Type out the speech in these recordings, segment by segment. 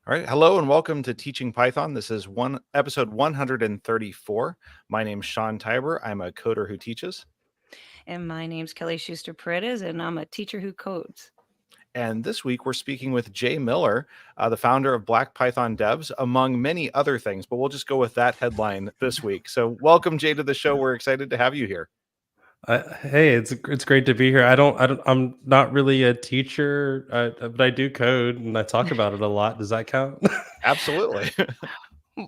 All right. Hello and welcome to Teaching Python. This is episode 134. My name's Sean Tiber. I'm a coder who teaches. And my name's Kelly Schuster Paredes, and I'm a teacher who codes. And this week we're speaking with Jay Miller, the founder of Black Python Devs, among many other things. But we'll just go with that headline this week. So welcome, Jay, to the show. We're excited to have you here. Hey, it's great to be here. I'm not really a teacher, but I do code and I talk about it a lot. Does that count? Absolutely.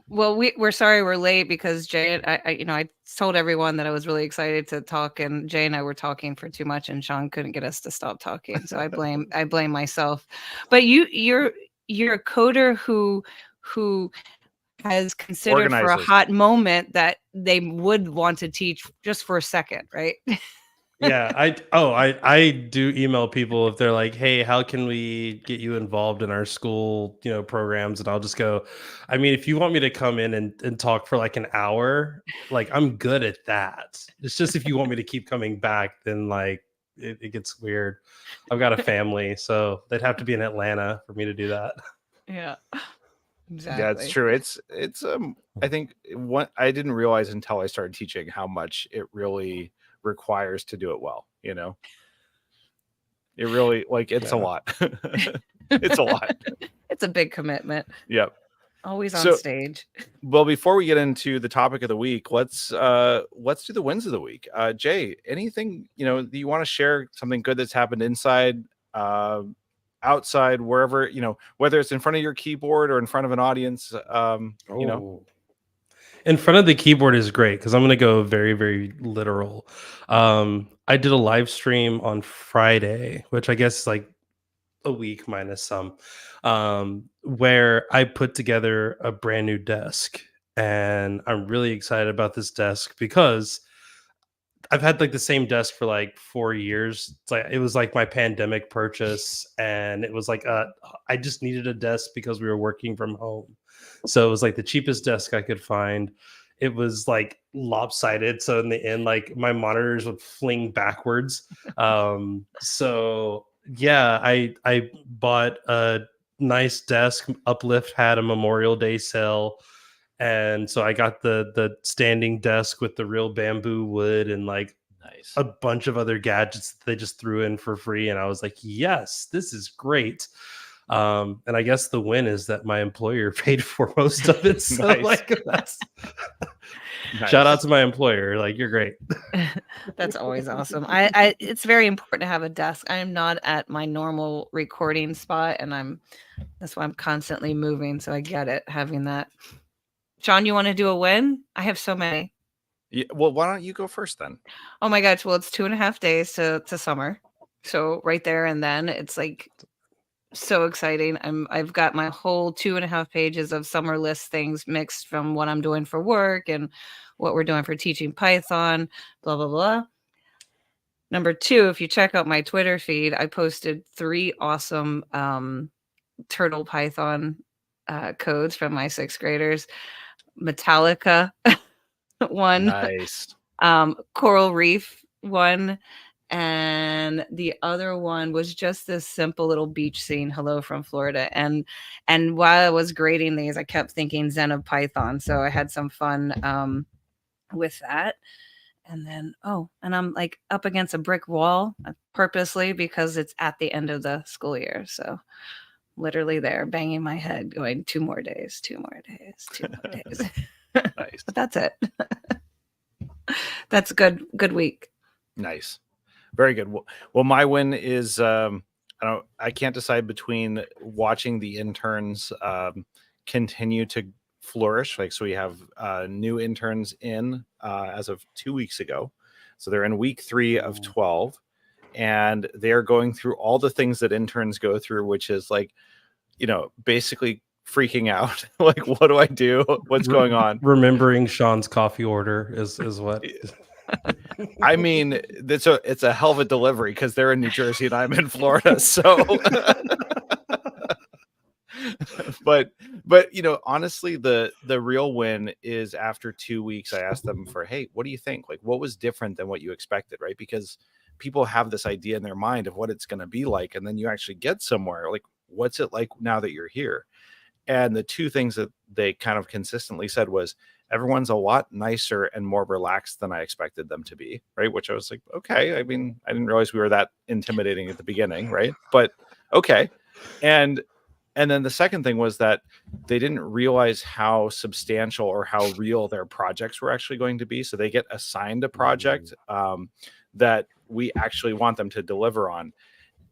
Well, we're sorry we're late because Jay, I told everyone that I was really excited to talk, and Jay and I were talking for too much, and Sean couldn't get us to stop talking. So I blame myself. But you're a coder who has considered for a Organizes. hot moment that they would want to teach just for a second, right? Yeah, I do email people if they're like, "Hey, how can we get you involved in our school, programs?" And I'll just go, I mean, if you want me to come in and talk for like an hour, like I'm good at that. It's just if you want me to keep coming back, then like it gets weird. I've got a family, so they'd have to be in Atlanta for me to do that. Yeah. Exactly. Yeah, it's true. It's I think what I didn't realize until I started teaching how much it really requires to do it well, It really it's a lot. It's a lot. It's a big commitment. Yep. Always on So- stage. Well, before we get into the topic of the week, let's do the wins of the week. Jay, anything, do you want to share something good that's happened inside, outside, wherever, whether it's in front of your keyboard or in front of an audience, In front of the keyboard is great because I'm going to go very, very literal. I did a live stream on Friday, which I guess is like a week minus some, where I put together a brand new desk. And I'm really excited about this desk because I've had like the same desk for like 4 years. It was like my pandemic purchase, and it was like I just needed a desk because we were working from home. So it was like the cheapest desk I could find. It was like lopsided, so in the end, like my monitors would fling backwards. So yeah, I bought a nice desk. Uplift had a Memorial Day sale. And so I got the standing desk with the real bamboo wood and like nice. a bunch of other gadgets that they just threw in for free. And I was like, yes, this is great. And I guess the win is that my employer paid for most of it. So Nice. like that's Nice. shout out to my employer. Like, you're great. That's always awesome. I it's very important to have a desk. I am not at my normal recording spot, and that's why I'm constantly moving. So I get it, having that. Sean, you want to do a win? I have so many. Yeah, well, why don't you go first then? Oh my gosh. Well, it's 2.5 days to summer. So right there and then it's like so exciting. I've got my whole 2.5 pages of summer list things mixed from what I'm doing for work and what we're doing for teaching Python, blah, blah, blah. Number 2, if you check out my Twitter feed, I posted 3 awesome Turtle Python codes from my 6th graders. Metallica one, Nice. Coral Reef one, and the other one was just this simple little beach scene, hello from Florida. And while I was grading these, I kept thinking Zen of Python, so I had some fun with that. And then and I'm like up against a brick wall purposely because it's at the end of the school year, so literally there banging my head going 2 more days, 2 more days, 2 more days. Nice. But that's it. That's a good week. Nice. Very good. Well, my win is I can't decide between watching the interns continue to flourish. Like, so we have new interns in as of 2 weeks ago. So they're in week 3 of 12, and they are going through all the things that interns go through, which is like, basically freaking out. Like, what do I do? What's going on? Remembering Sean's coffee order is what. I mean, it's a hell of a delivery because they're in New Jersey and I'm in Florida. So, but honestly, the real win is after 2 weeks, I asked them for, hey, what do you think? Like, what was different than what you expected, right? Because people have this idea in their mind of what it's going to be like, and then you actually get somewhere. Like, what's it like now that you're here? And the two things that they kind of consistently said was, everyone's a lot nicer and more relaxed than I expected them to be, right? Which I was like, okay. I mean, I didn't realize we were that intimidating at the beginning, right? But okay. And then the second thing was that they didn't realize how substantial or how real their projects were actually going to be. So they get assigned a project that we actually want them to deliver on.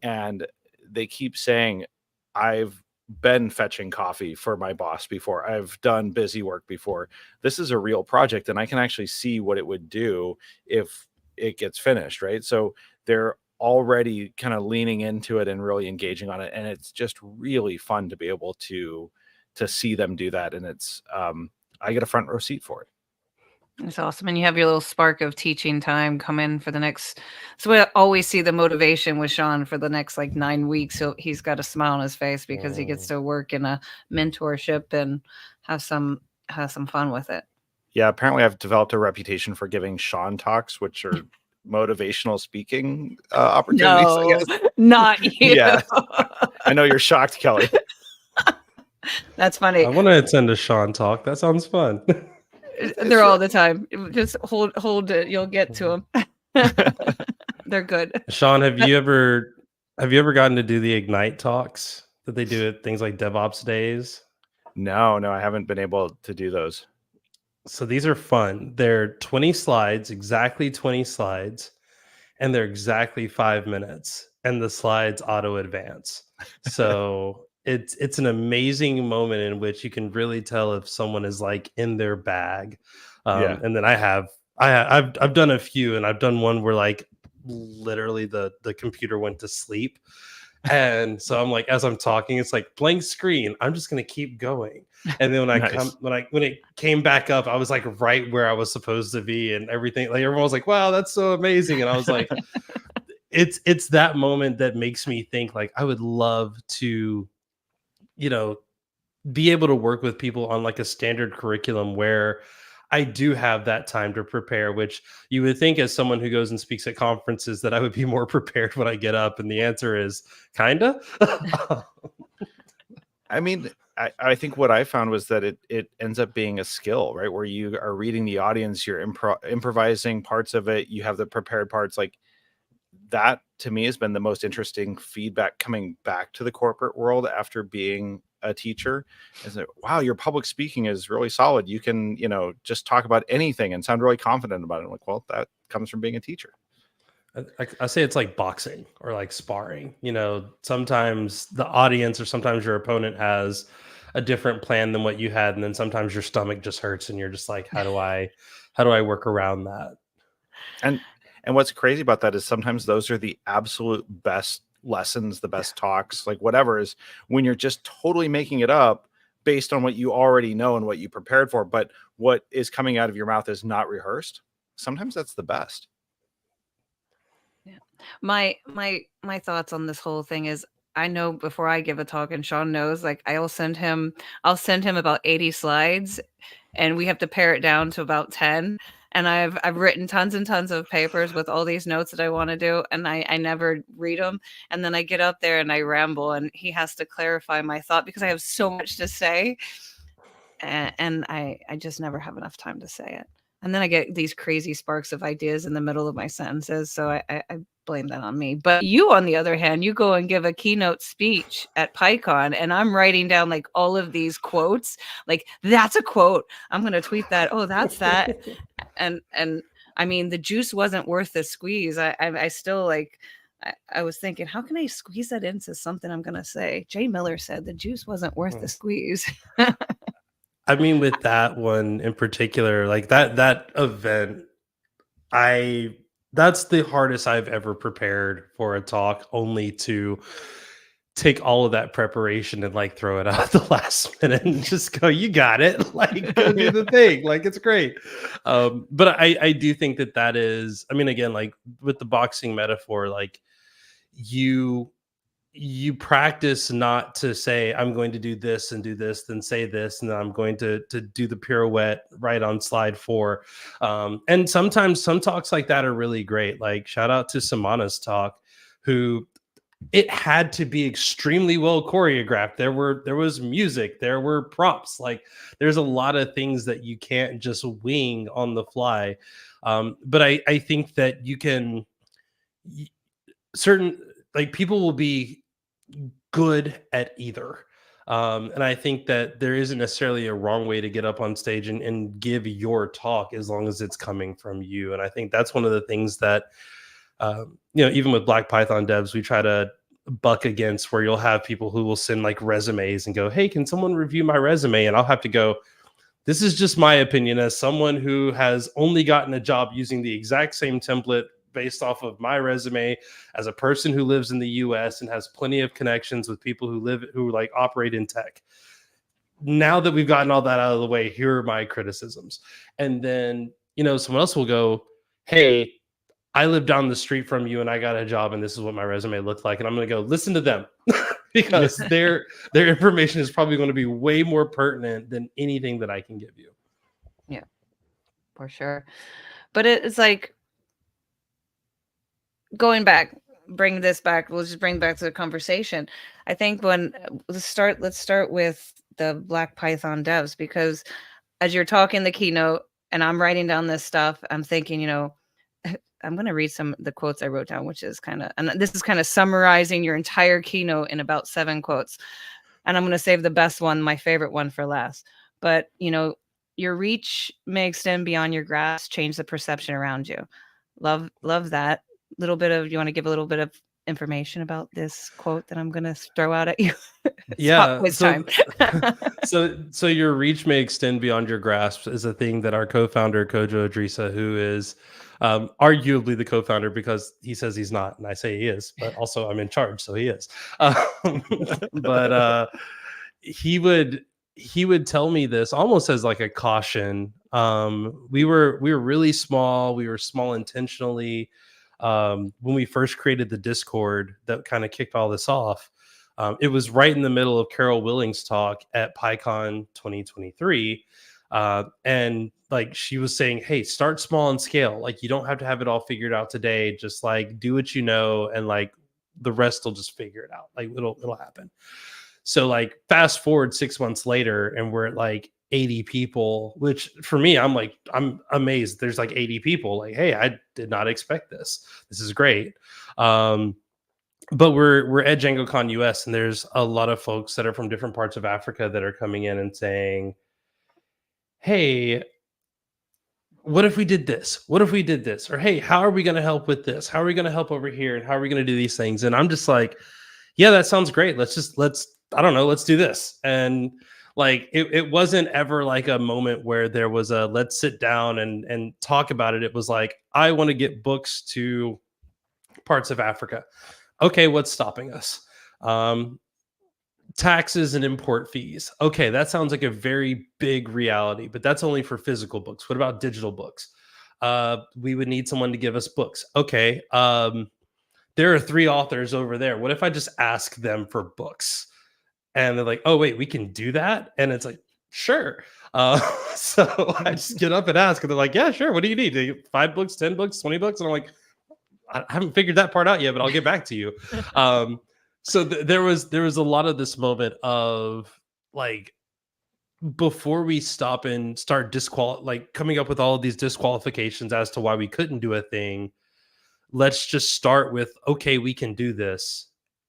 And they keep saying, I've been fetching coffee for my boss before. I've done busy work before. This is a real project, and I can actually see what it would do if it gets finished, right? So they're already kind of leaning into it and really engaging on it, and it's just really fun to be able to see them do that. And it's I get a front row seat for it. It's awesome. And you have your little spark of teaching time come in for the next. So we always see the motivation with Sean for the next like 9 weeks. So he's got a smile on his face because he gets to work in a mentorship and have some fun with it. Yeah, apparently I've developed a reputation for giving Sean talks, which are motivational speaking opportunities. I No, guess. not you. Yeah. I know you're shocked, Kelly. That's funny. I want to attend a Sean talk. That sounds fun. They're all the time. Just hold it. You'll get to them. They're good. Sean, have you ever gotten to do the Ignite talks that they do at things like DevOps days? No, I haven't been able to do those. So these are fun. They're 20 slides, exactly 20 slides, and they're exactly 5 minutes, and the slides auto advance. So it's an amazing moment in which you can really tell if someone is like in their bag. Yeah. And then I've done a few, and I've done one where like literally the computer went to sleep. And so I'm like, as I'm talking, it's like blank screen. I'm just gonna keep going. And then when it came back up, I was like right where I was supposed to be, and everything. Like everyone was like, "Wow, that's so amazing!" And I was like, "It's that moment that makes me think like I would love to, be able to work with people on like a standard curriculum where I do have that time to prepare, which you would think as someone who goes and speaks at conferences that I would be more prepared when I get up. And the answer is kinda. I mean, I think what I found was that it ends up being a skill, right? Where you are reading the audience, you're improvising parts of it, you have the prepared parts. Like that to me has been the most interesting feedback coming back to the corporate world after being a teacher. Is that, wow, your public speaking is really solid. You can, just talk about anything and sound really confident about it. I'm like, well, that comes from being a teacher. I say it's like boxing or like sparring. Sometimes the audience or sometimes your opponent has a different plan than what you had, and then sometimes your stomach just hurts, and you're just like, how do I work around that? And what's crazy about that is sometimes those are the absolute best lessons, the best talks, like whatever, is when you're just totally making it up based on what you already know and what you prepared for, but what is coming out of your mouth is not rehearsed. Sometimes that's the best. Yeah. My thoughts on this whole thing is, I know before I give a talk, and Sean knows, like I'll send him about 80 slides, and we have to pare it down to about 10. And I've written tons and tons of papers with all these notes that I want to do, and I never read them. And then I get up there and I ramble, and he has to clarify my thought because I have so much to say, and I just never have enough time to say it. And then I get these crazy sparks of ideas in the middle of my sentences. So I blame that on me. But you, on the other hand, you go and give a keynote speech at PyCon, and I'm writing down like all of these quotes. Like, that's a quote. I'm going to tweet that. Oh, that's that. And I mean, the juice wasn't worth the squeeze. I still like, I was thinking, how can I squeeze that into something I'm going to say? Jay Miller said the juice wasn't worth the squeeze. I mean, with that one in particular, like that event, that's the hardest I've ever prepared for a talk, only to take all of that preparation and like throw it out at the last minute and just go, you got it, like go do the thing, like it's great. But I do think that is, I mean, again, like with the boxing metaphor, like you practice not to say, I'm going to do this and do this, then say this, and then I'm going to do the pirouette right on slide 4. And sometimes some talks like that are really great. Like shout out to Samana's talk, who it had to be extremely well choreographed. There was music, there were props. Like there's a lot of things that you can't just wing on the fly. But I think that you can certain like people will be good at either. And I think that there isn't necessarily a wrong way to get up on stage and give your talk as long as it's coming from you. And I think that's one of the things that, even with Black Python devs, we try to buck against, where you'll have people who will send like resumes and go, "Hey, can someone review my resume?" And I'll have to go, "This is just my opinion as someone who has only gotten a job using the exact same template based off of my resume, as a person who lives in the US and has plenty of connections with people who like operate in tech. Now that we've gotten all that out of the way, here are my criticisms." And then, someone else will go, "Hey, I live down the street from you and I got a job and this is what my resume looked like." And I'm going to go, "Listen to them." Because their information is probably going to be way more pertinent than anything that I can give you. Yeah, for sure. But it's like, going back, bring this back. We'll just bring back to the conversation. I think let's start with the Black Python devs, because as you're talking the keynote and I'm writing down this stuff, I'm thinking, I'm going to read some of the quotes I wrote down, and this is kind of summarizing your entire keynote in about 7 quotes. And I'm going to save the best one, my favorite one, for last. But, your reach may extend beyond your grasp, change the perception around you. Love that. You want to give a little bit of information about this quote that I'm going to throw out at you? Yeah. Time. So your reach may extend beyond your grasp is a thing that our co-founder Kojo Adrisa, who is arguably the co-founder, because he says he's not, and I say he is, but also I'm in charge, so he is. But he would tell me this almost as like a caution. We were really small. We were small intentionally. When we first created the Discord that kind of kicked all this off, it was right in the middle of Carol Willing's talk at PyCon 2023. And like she was saying, "Hey, start small and scale. Like you don't have to have it all figured out today. Just like do what you know, and like the rest will just figure it out. Like it'll happen." So like fast forward 6 months later, and we're at like 80 people, which for me, I'm amazed. There's like 80 people. Like, hey, I did not expect this. This is great. But we're at DjangoCon US, and there's a lot of folks that are from different parts of Africa that are coming in and saying, "Hey, what if we did this? What if we did this? Or hey, how are we going to help with this? How are we going to help over here? And how are we going to do these things?" And I'm just like, "Yeah, that sounds great. I don't know, let's do this." And like it wasn't ever like a moment where there was a let's sit down and talk about it. It was like, I want to get books to parts of Africa. Okay, what's stopping us? Taxes and import fees. Okay, that sounds like a very big reality, but that's only for physical books. What about digital books? We would need someone to give us books. Okay, there are 3 authors over there. What if I just ask them for books? And they're like, "Oh, wait, we can do that?" And it's like, "Sure." So I just get up and ask, and they're like, "Yeah, sure. What do you need? 5 books, 10 books, 20 books?" And I'm like, "I haven't figured that part out yet, but I'll get back to you." So there was a lot of this moment of like, before we stop and start coming up with all of these disqualifications as to why we couldn't do a thing, let's just start with, okay, we can do this.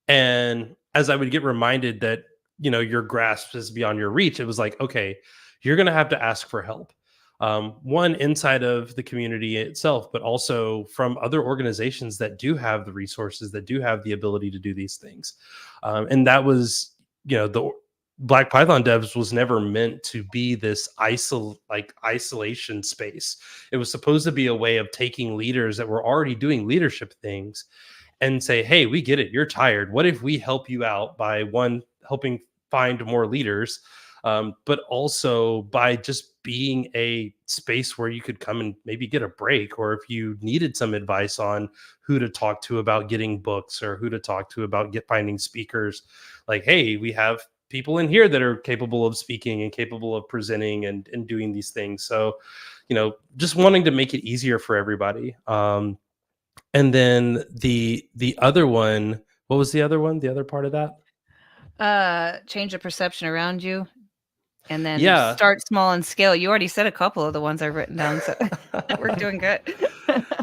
And as I would get reminded that, your grasp is beyond your reach, it was like, okay, you're going to have to ask for help. One, inside of the community itself, but also from other organizations that do have the resources, that do have the ability to do these things. And that was, the Black Python devs was never meant to be this isolation space. It was supposed to be a way of taking leaders that were already doing leadership things and say, "Hey, we get it. You're tired. What if we help you out by helping find more leaders, but also by just being a space where you could come and maybe get a break, or if you needed some advice on who to talk to about getting books, or who to talk to about finding speakers, like, hey, we have people in here that are capable of speaking and capable of presenting and doing these things." So, just wanting to make it easier for everybody. And then the other one What was the other one? The other part of that? Change the perception around you, and then Yeah. start small and scale. You already said a couple of the ones I've written down, so we're doing good.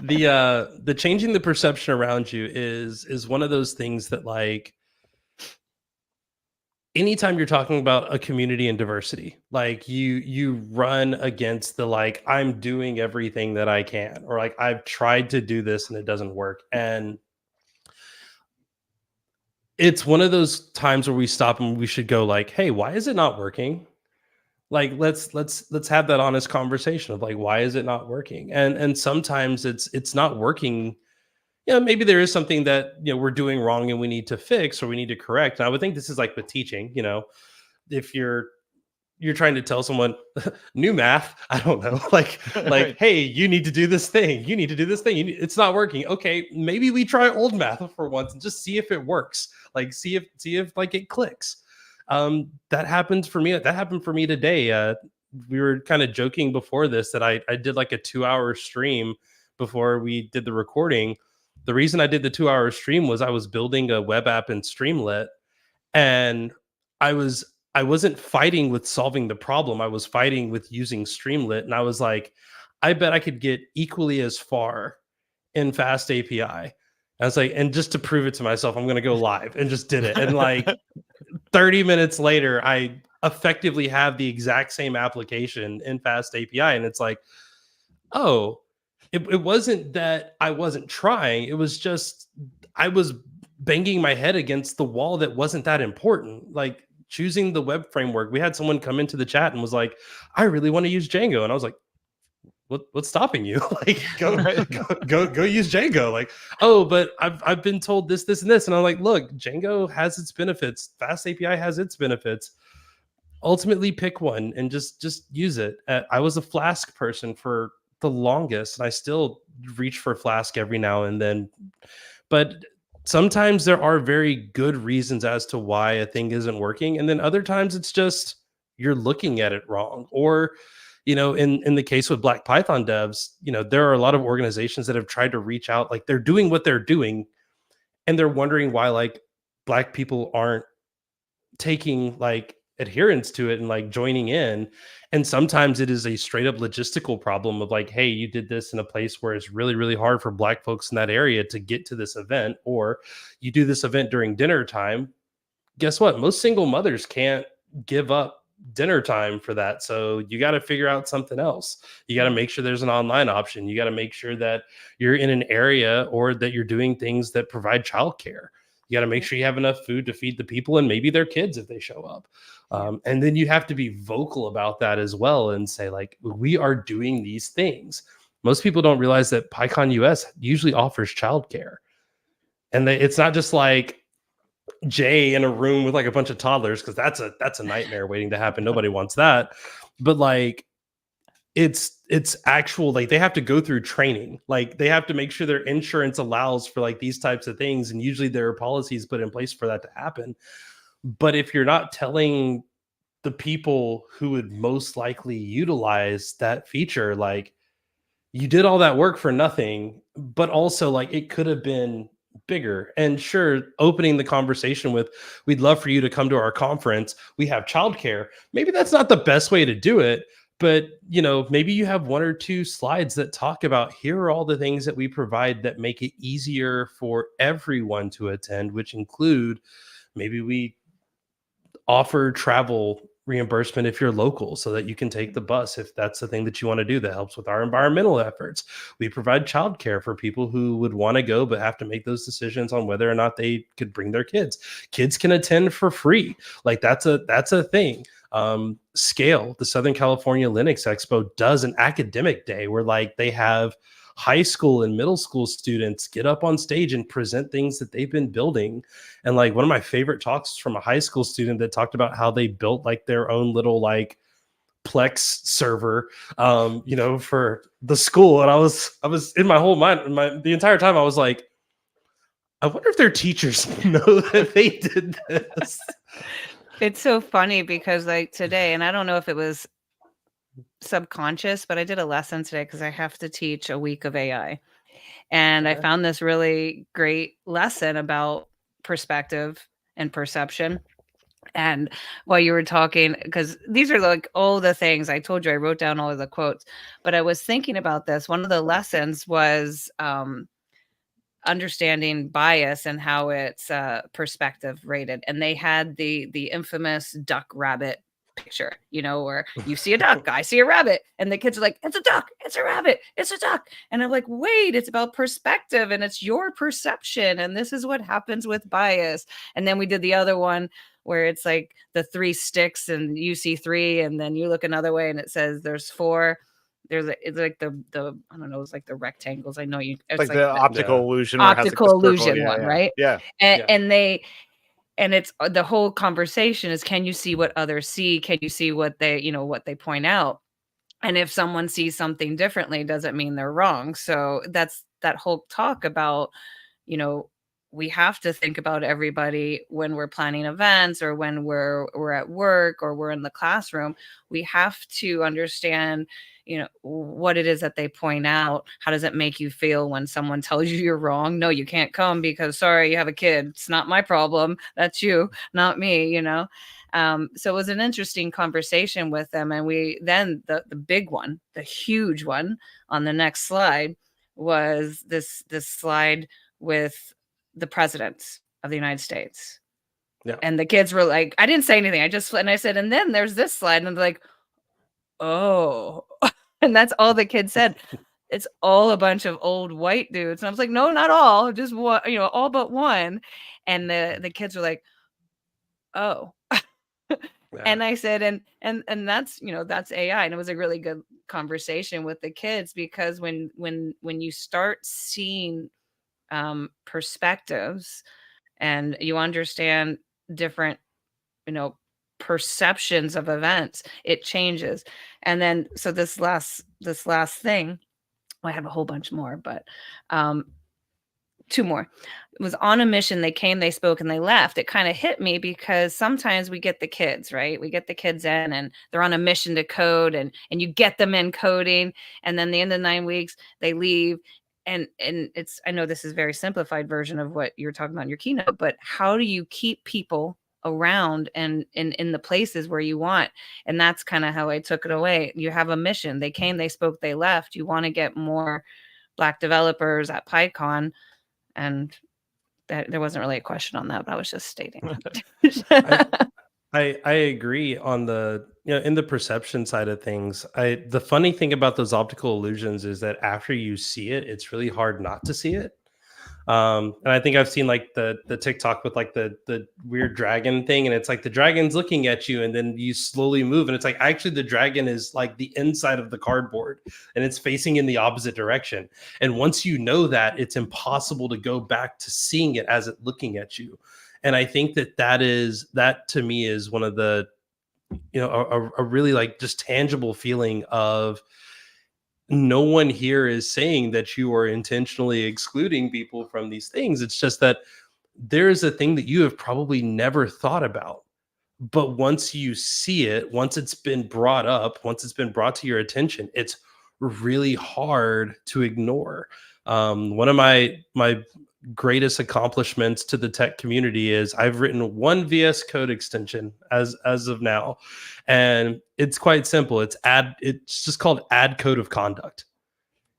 The changing the perception around you is one of those things that, like, anytime you're talking about a community and diversity, like, you run against the, like, I'm doing everything that I can, or like, I've tried to do this and it doesn't work. And it's one of those times where we stop and we should go like, hey, why is it not working? Like, let's have that honest conversation of like, why is it not working? And sometimes it's not working. Maybe there is something that, we're doing wrong and we need to fix or we need to correct. And I would think this is like with teaching, if you're trying to tell someone new math, I don't know, like Right. hey, you need to do this thing, you need to do this thing, it's not working. Okay, maybe we try old math for once and just see if it works, like see if like it clicks. That happens for me. That happened for me today. We were kind of joking before this that I did like a 2-hour stream before we did the recording. The reason I did the 2-hour stream was I was building a web app in Streamlit, and I wasn't fighting with solving the problem. I was fighting with using Streamlit, and I was like, I bet I could get equally as far in Fast API. I was like, and just to prove it to myself, I'm going to go live, and just did it. And like 30 minutes later, I effectively have the exact same application in Fast API. And it's like, oh, it wasn't that I wasn't trying. It was just I was banging my head against the wall that wasn't that important. Like, choosing the web framework. We had someone come into the chat and was like, I really want to use Django. And I was like, what's stopping you? Like, go use Django. Like, oh, but I've been told this, and this. And I'm like, look, Django has its benefits. Fast API has its benefits. Ultimately pick one and just use it. I was a Flask person for the longest, and I still reach for Flask every now and then. But sometimes there are very good reasons as to why a thing isn't working, and then other times it's just you're looking at it wrong. Or, in the case with Black Python devs, there are a lot of organizations that have tried to reach out, like they're doing what they're doing, and they're wondering why like Black people aren't taking like adherence to it and like joining in. And sometimes it is a straight up logistical problem of like, hey, you did this in a place where it's really, really hard for Black folks in that area to get to this event, or you do this event during dinner time. Guess what? Most single mothers can't give up dinner time for that. So you got to figure out something else. You got to make sure there's an online option. You got to make sure that you're in an area or that you're doing things that provide childcare. You got to make sure you have enough food to feed the people and maybe their kids if they show up. And then you have to be vocal about that as well and say, like, we are doing these things. Most people don't realize that PyCon US usually offers childcare. And it's not just like Jay in a room with like a bunch of toddlers, because that's a nightmare waiting to happen. Nobody wants that. But like, it's actual, like, they have to go through training. Like, they have to make sure their insurance allows for like these types of things, and usually there are policies put in place for that to happen. But if you're not telling the people who would most likely utilize that feature, like, you did all that work for nothing. But also, like, it could have been bigger. And sure, opening the conversation with, we'd love for you to come to our conference, we have childcare. Maybe that's not the best way to do it, but maybe you have 1 or 2 slides that talk about, here are all the things that we provide that make it easier for everyone to attend, which include, maybe we offer travel reimbursement if you're local, so that you can take the bus if that's the thing that you want to do that helps with our environmental efforts. We provide childcare for people who would want to go but have to make those decisions on whether or not they could bring their kids. Kids can attend for free. Like, that's a thing. Scale, the Southern California Linux Expo, does an academic day where like they have high school and middle school students get up on stage and present things that they've been building. And like, one of my favorite talks from a high school student that talked about how they built like their own little like Plex server, for the school. And I was in my whole mind, the entire time I was like, I wonder if their teachers know that they did this. It's so funny because like today, and I don't know if it was subconscious, but I did a lesson today because I have to teach a week of AI. And I Okay. found this really great lesson about perspective and perception. And while you were talking, because these are like all the things I told you, I wrote down all of the quotes, but I was thinking about this. One of the lessons was understanding bias and how it's perspective rated. And they had the infamous duck rabbit picture, you know, where you see a duck, I see a rabbit, and the kids are like, it's a duck, it's a rabbit, it's a duck. And I'm like, wait, it's about perspective and it's your perception. And this is what happens with bias. And then we did the other one where it's like the 3 sticks and you see 3, and then you look another way and it says there's 4. It's like the I don't know, it's like the rectangles. I know you, it's like the optical Yeah. illusion, where it has, like, the optical circle. illusion Yeah, one, yeah. right? Yeah. And, Yeah. and they, and it's the whole conversation is, can you see what others see? Can you see what they, you know, what they point out? And if someone sees something differently, doesn't mean they're wrong. So that's that whole talk about, you know, we have to think about everybody when we're planning events or when we're at work or we're in the classroom. We have to understand, you know, what it is that they point out. How does it make you feel when someone tells you you're wrong? No, you can't come because, sorry, you have a kid. It's not my problem. That's you, not me, you know? So it was an interesting conversation with them. And we then the big one, the huge one on the next slide was this slide with the president of the United States. Yeah. And the kids were like, I didn't say anything. I said, and then there's this slide. And they're like, oh. And that's all the kids said. It's all a bunch of old white dudes. And I was like, no, not all, just one, you know, all but one. And the kids were like, oh. Yeah. And I said, and that's, you know, that's AI. And it was a really good conversation with the kids, because when you start seeing perspectives and you understand different, you know, perceptions of events, it changes. And then so this last thing, well, I have a whole bunch more, but 2 more. It was on a mission. They came, they spoke, and they left. It kind of hit me because sometimes we get the kids, right? We get the kids in and they're on a mission to code, and you get them in coding, and then the end of 9 weeks they leave. And it's, I know this is a very simplified version of what you're talking about in your keynote, but how do you keep people around and in the places where you want? And that's kind of how I took it away. You have a mission. They came, they spoke, they left. You want to get more Black developers at PyCon. And that, there wasn't really a question on that, but I was just stating that. I agree on the, you know, in the perception side of things. The funny thing about those optical illusions is that after you see it, it's really hard not to see it. And I think I've seen like the TikTok with like the weird dragon thing, and it's like the dragon's looking at you, and then you slowly move, and it's like actually the dragon is like the inside of the cardboard, and it's facing in the opposite direction. And once you know that, it's impossible to go back to seeing it as it looking at you. And I think that to me is one of the, you know, a really like just tangible feeling of, no one here is saying that you are intentionally excluding people from these things. It's just that there is a thing that you have probably never thought about. But once you see it, once it's been brought up, once it's been brought to your attention, it's really hard to ignore. One of my greatest accomplishments to the tech community is I've written one VS Code extension as of now, and it's quite simple. It's just called add code of conduct,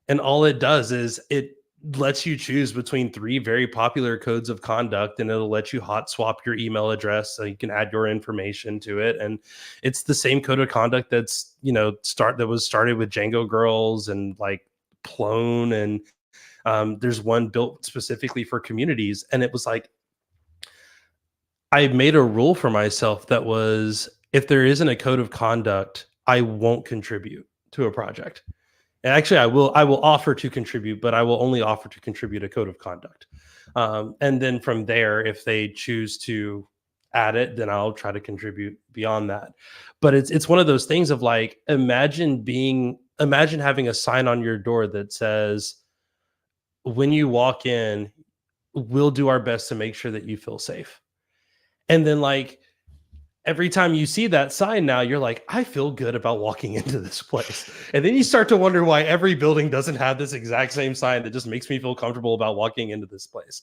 and all it does is it lets you choose between 3 very popular codes of conduct, and it'll let you hot swap your email address so you can add your information to it. And it's the same code of conduct that's, you know, that was started with Django Girls and like Plone, and there's one built specifically for communities. And it was like, I made a rule for myself that was, if there isn't a code of conduct, I won't contribute to a project. And actually, I will offer to contribute, but I will only offer to contribute a code of conduct. And then from there, if they choose to add it, then I'll try to contribute beyond that. But it's one of those things of like, imagine having a sign on your door that says, when you walk in, we'll do our best to make sure that you feel safe. And then like every time you see that sign now, you're like, I feel good about walking into this place. And then you start to wonder why every building doesn't have this exact same sign that just makes me feel comfortable about walking into this place.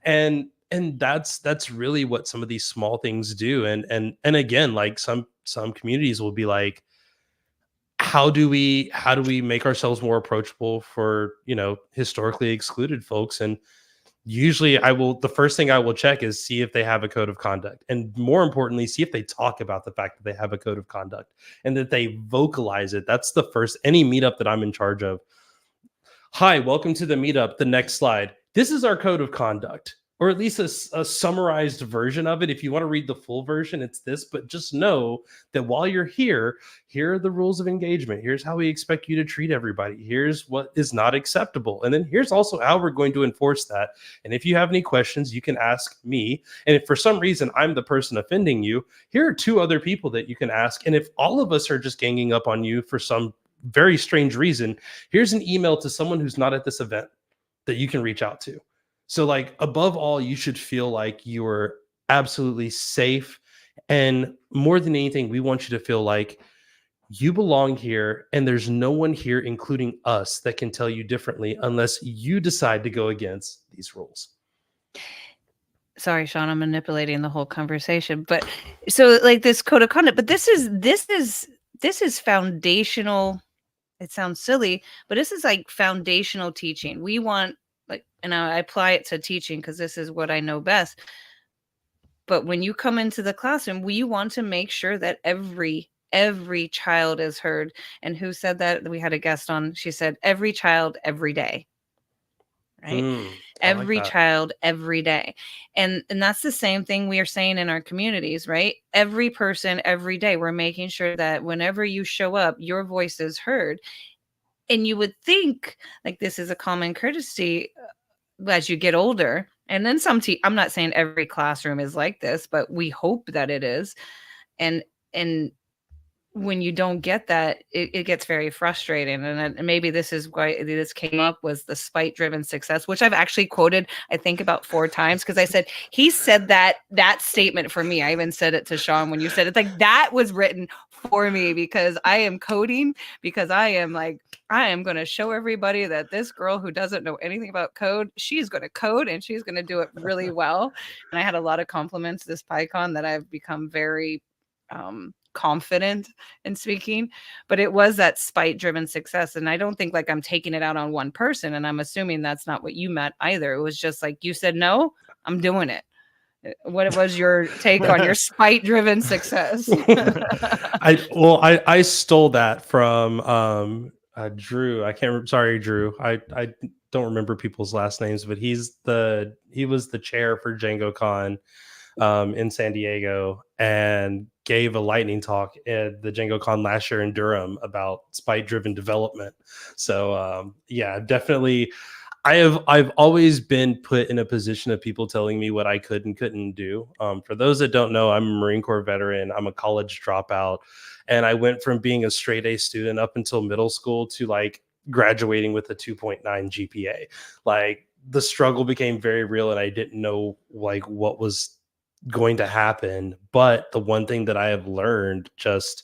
And and that's really what some of these small things do. And again, like some communities will be like, how do we make ourselves more approachable for, historically excluded folks? And usually the first thing I will check is see if they have a code of conduct, and more importantly, see if they talk about the fact that they have a code of conduct and that they vocalize it. That's the first, any meetup that I'm in charge of. Hi, welcome to the meetup. The next slide. This is our code of conduct, or at least a summarized version of it. If you want to read the full version, it's this, but just know that while you're here are the rules of engagement. Here's how we expect you to treat everybody. Here's what is not acceptable. And then here's also how we're going to enforce that. And if you have any questions, you can ask me. And if for some reason I'm the person offending you, here are 2 other people that you can ask. And if all of us are just ganging up on you for some very strange reason, here's an email to someone who's not at this event that you can reach out to. So like, above all, you should feel like you're absolutely safe. And more than anything, we want you to feel like you belong here, and there's no one here, including us, that can tell you differently unless you decide to go against these rules. Sorry, Sean, I'm manipulating the whole conversation. But so like this code of conduct, but this is foundational. It sounds silly, but this is like foundational teaching. We want, like, and I apply it to teaching because this is what I know best. But when you come into the classroom, we want to make sure that every child is heard. And who said that? We had a guest on. She said, every child, every day. Right? Every child, every day. And that's the same thing we are saying in our communities, right? Every person, every day, we're making sure that whenever you show up, your voice is heard. And you would think like this is a common courtesy as you get older. And then I'm not saying every classroom is like this, but we hope that it is. And when you don't get that, it gets very frustrating. And maybe this is why this came up, was the spite-driven success, which I've actually quoted, I think, about 4 times, because I said, he said that statement for me. I even said it to Sean when you said it. Like, that was written for me, because I am coding, because I am going to show everybody that this girl who doesn't know anything about code, she's going to code, and she's going to do it really well. And I had a lot of compliments this PyCon that I've become very confident in speaking, but it was that spite driven success. And I don't think like I'm taking it out on one person, and I'm assuming that's not what you meant either. It was just like, you said no, I'm doing it. What was your take on your spite driven success? I stole that from Drew. Sorry, Drew. I don't remember people's last names, but he was the chair for DjangoCon in San Diego, and gave a lightning talk at the DjangoCon last year in Durham about spite-driven development. So yeah, definitely. I've always been put in a position of people telling me what I could and couldn't do. For those that don't know, I'm a Marine Corps veteran. I'm a college dropout, and I went from being a straight A student up until middle school to like graduating with a 2.9 GPA. Like, the struggle became very real, and I didn't know like what was going to happen. But the one thing that I have learned just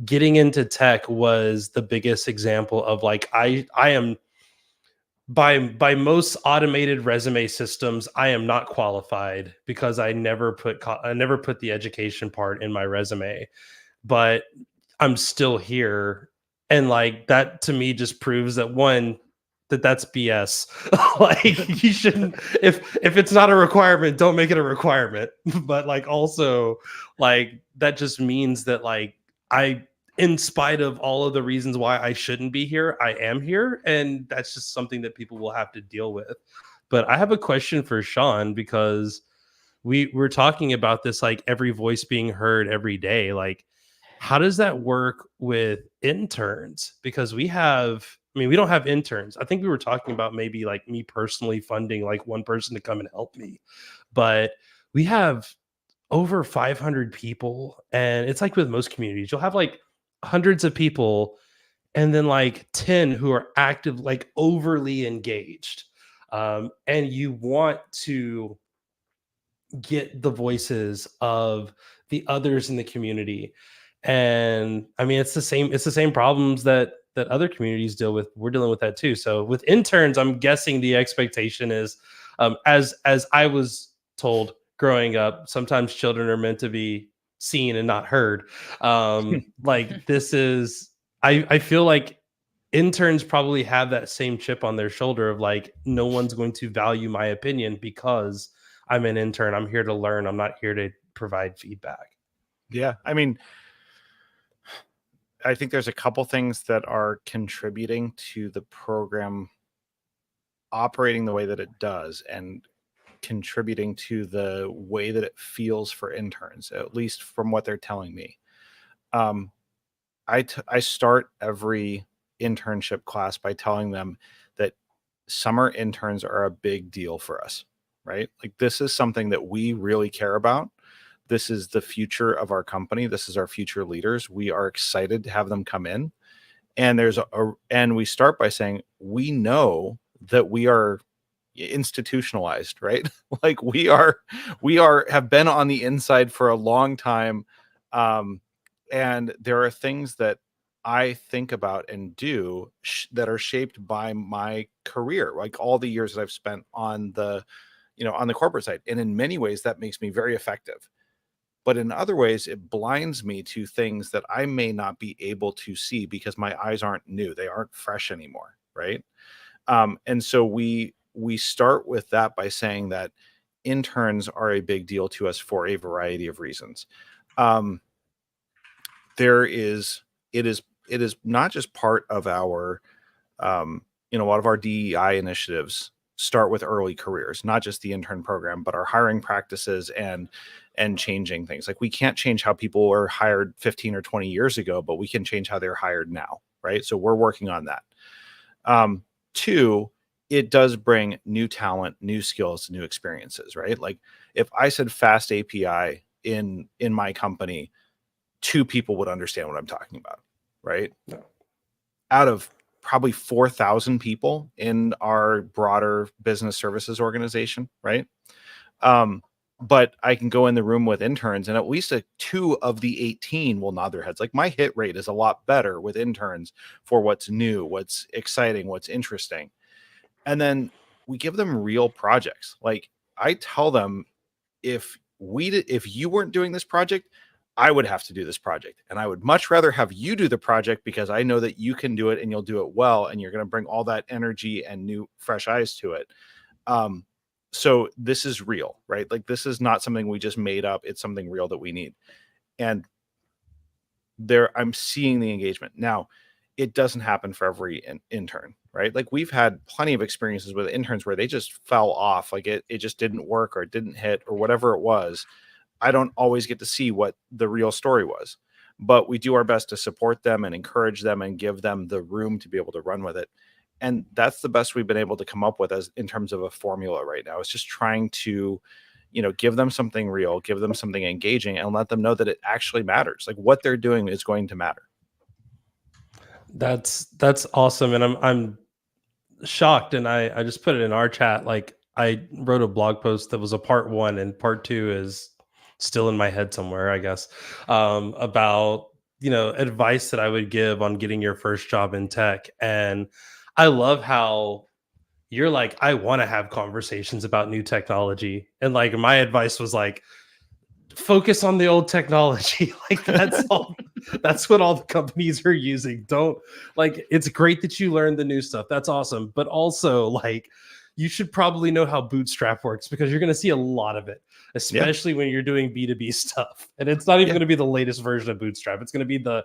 getting into tech was the biggest example of like, I am, by most automated resume systems, I am not qualified because I never put the education part in my resume, but I'm still here. And like, that to me just proves that, one, that's BS. Like, you shouldn't, if it's not a requirement, don't make it a requirement. But like, also, like, that just means that like, in spite of all of the reasons why I shouldn't be here, I am here. And that's just something that people will have to deal with. But I have a question for Sean, because we're talking about this, like every voice being heard every day. Like, how does that work with interns? Because we don't have interns. I think we were talking about maybe like me personally funding like one person to come and help me. But we have over 500 people. And it's like with most communities, you'll have like hundreds of people and then like 10 who are active, like overly engaged. And you want to get the voices of the others in the community. And I mean, it's the same problems that other communities deal with. We're dealing with that too. So with interns, I'm guessing the expectation is, as I was told growing up. Sometimes children are meant to be seen and not heard. Like this is, I feel like interns probably have that same chip on their shoulder of like, no one's going to value my opinion because I'm an intern. I'm here to learn. I'm not here to provide feedback. Yeah. I mean, I think there's a couple things that are contributing to the program operating the way that it does and contributing to the way that it feels for interns, at least from what they're telling me. I start every internship class by telling them that summer interns are a big deal for us, right? Like this is something that we really care about. This is the future of our company. This is our future leaders. We are excited to have them come in. And and we start by saying, we know that we are institutionalized, right? Like have been on the inside for a long time. And there are things that I think about and do that are shaped by my career, like all the years that I've spent on on the corporate side. And in many ways that makes me very effective. But in other ways, it blinds me to things that I may not be able to see because my eyes aren't new. They aren't fresh anymore. Right. And so we start with that by saying that interns are a big deal to us for a variety of reasons. There is it is not just part of our a lot of our DEI initiatives start with early careers, not just the intern program, but our hiring practices and changing things. Like we can't change how people were hired 15 or 20 years ago, but we can change how they're hired now, right? So we're working on that. Two, it does bring new talent, new skills, new experiences, right? Like if I said fast API in my company, 2 people would understand what I'm talking about, right? No. Out of probably 4,000 people in our broader business services organization, right? But I can go in the room with interns and at least 2 of the 18 will nod their heads. Like my hit rate is a lot better with interns for what's new, what's exciting, what's interesting. And then we give them real projects. Like I tell them, if you weren't doing this project, I would have to do this project. And I would much rather have you do the project because I know that you can do it and you'll do it well. And you're going to bring all that energy and new fresh eyes to it. So this is real, right? Like this is not something we just made up. It's something real that we need. And I'm seeing the engagement. Now, it doesn't happen for every intern, right? Like we've had plenty of experiences with interns where they just fell off. Like it just didn't work or it didn't hit or whatever it was. I don't always get to see what the real story was, but we do our best to support them and encourage them and give them the room to be able to run with it. And that's the best we've been able to come up with as in terms of a formula right now. It's just trying to, give them something real, give them something engaging and let them know that it actually matters. Like what they're doing is going to matter. That's awesome. And I'm shocked. And I just put it in our chat. Like I wrote a blog post that was a part 1 and part 2 is still in my head somewhere, I guess, about, advice that I would give on getting your first job in tech. And I love how you're like, I want to have conversations about new technology. And like, my advice was like, focus on the old technology. Like that's all, that's what all the companies are using. Don't like, it's great that you learned the new stuff. That's awesome. But also like, you should probably know how Bootstrap works because you're going to see a lot of it, especially when you're doing B2B stuff. And it's not even going to be the latest version of Bootstrap. It's going to be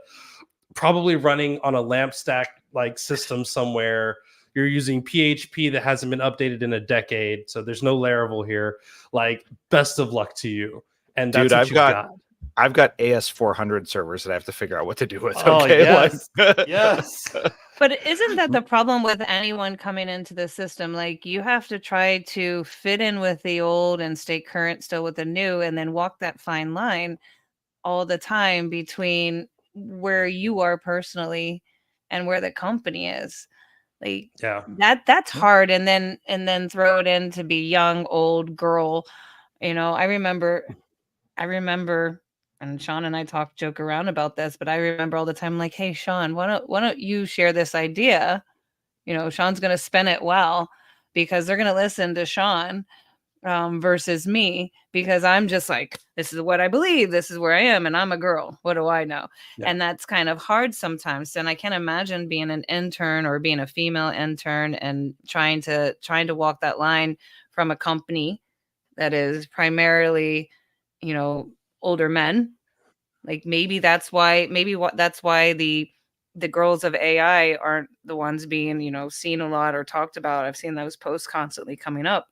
probably running on a LAMP stack like system somewhere. You're using PHP that hasn't been updated in a decade. So there's no Laravel here. Like best of luck to you. And that's Dude, what I've got AS400 servers that I have to figure out what to do with. Oh, Okay. yes. Like, yes. But isn't that the problem with anyone coming into the system? Like you have to try to fit in with the old and stay current still with the new and then walk that fine line all the time between where you are personally and where the company is. Like that's hard. And then throw it in to be young, old girl. I remember, and Sean and I joke around about this, but I remember all the time, like, hey, Sean, why don't you share this idea? Sean's going to spin it well because they're going to listen to Sean. versus me, because I'm just like, this is what I believe, this is where I am, and I'm a girl. What do I know? Yeah. And that's kind of hard sometimes. And I can't imagine being an intern or being a female intern and trying to walk that line from a company that is primarily, older men. Like maybe that's why the girls of AI aren't the ones being, seen a lot or talked about. I've seen those posts constantly coming up.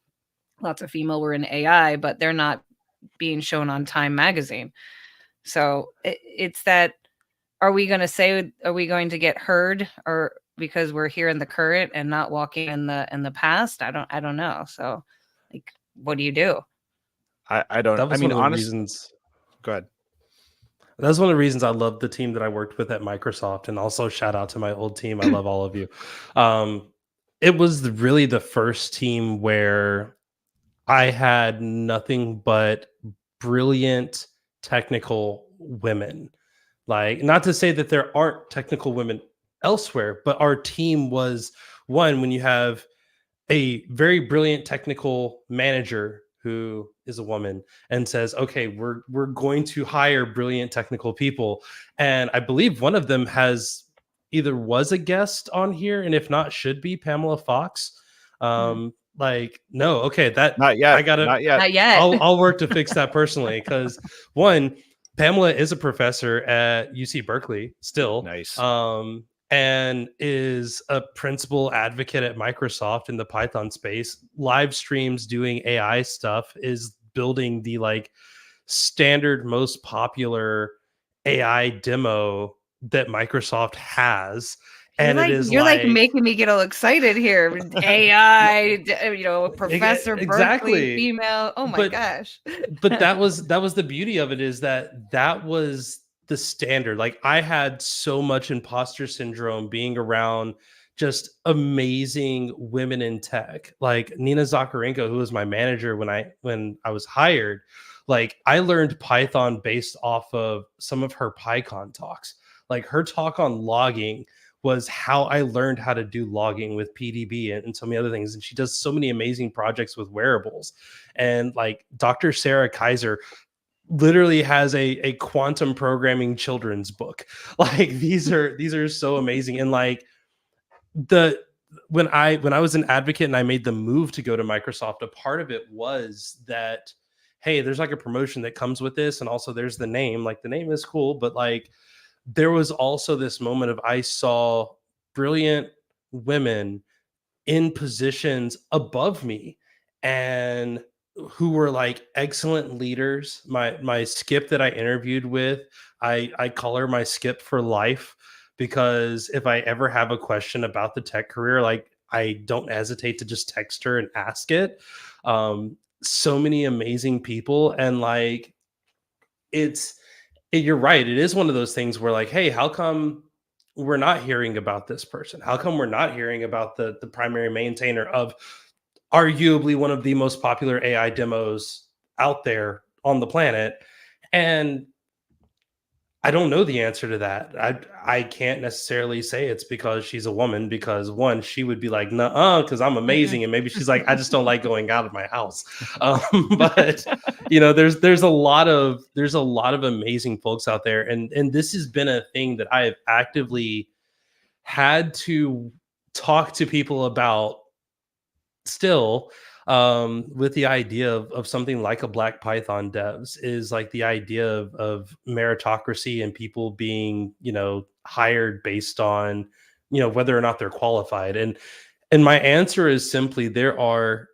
Lots of female were in AI, but they're not being shown on Time magazine. So it's that, are we going to get heard, or because we're here in the current and not walking in the past? I don't know. So like, what do you do? I don't. That was I mean, one of the honest. reasons. Go ahead. That's one of the reasons I love the team that I worked with at Microsoft, and also shout out to my old team. I love all of you. It was really the first team where I had nothing but brilliant technical women. Like, not to say that there aren't technical women elsewhere, but our team was one. When you have a very brilliant technical manager who is a woman and says, okay, we're going to hire brilliant technical people, and I believe one of them has either was a guest on here, and if not, should be Pamela Fox. Like, no, okay, that Not yet. I gotta, Not yet. Not yet. I'll work to fix that personally, because one, Pamela is a professor at UC Berkeley still. Nice. And is a principal advocate at Microsoft in the Python space. Live streams doing AI stuff, is building the like standard most popular AI demo that Microsoft has. And it is you're like making me get all excited here. AI, Professor exactly. Berkeley, female. Oh my gosh. But that was the beauty of it, is that was the standard. Like, I had so much imposter syndrome being around just amazing women in tech, like Nina Zakarenko, who was my manager when I was hired. Like, I learned Python based off of some of her PyCon talks. Like, her talk on logging was how I learned how to do logging with PDB and so many other things. And she does so many amazing projects with wearables. And like Dr. Sarah Kaiser literally has a quantum programming children's book. Like, these are so amazing. And like, when I was an advocate and I made the move to go to Microsoft, a part of it was that, hey, there's like a promotion that comes with this, and also there's the name. Like, the name is cool, but like, there was also this moment of, I saw brilliant women in positions above me, and who were like excellent leaders. My skip that I interviewed with, I call her my skip for life, because if I ever have a question about the tech career, like, I don't hesitate to just text her and ask it. So many amazing people. And like, you're right. It is one of those things where like, hey, how come we're not hearing about this person? How come we're not hearing about the primary maintainer of arguably one of the most popular AI demos out there on the planet? And I don't know the answer to that. I can't necessarily say it's because she's a woman, because one, she would be like, "Nuh-uh," because I'm amazing, and maybe she's like, I just don't like going out of my house. But there's a lot of amazing folks out there, and this has been a thing that I have actively had to talk to people about still, with the idea of something like a Black Python devs, is like the idea of meritocracy and people being hired based on whether or not they're qualified. And my answer is simply, there are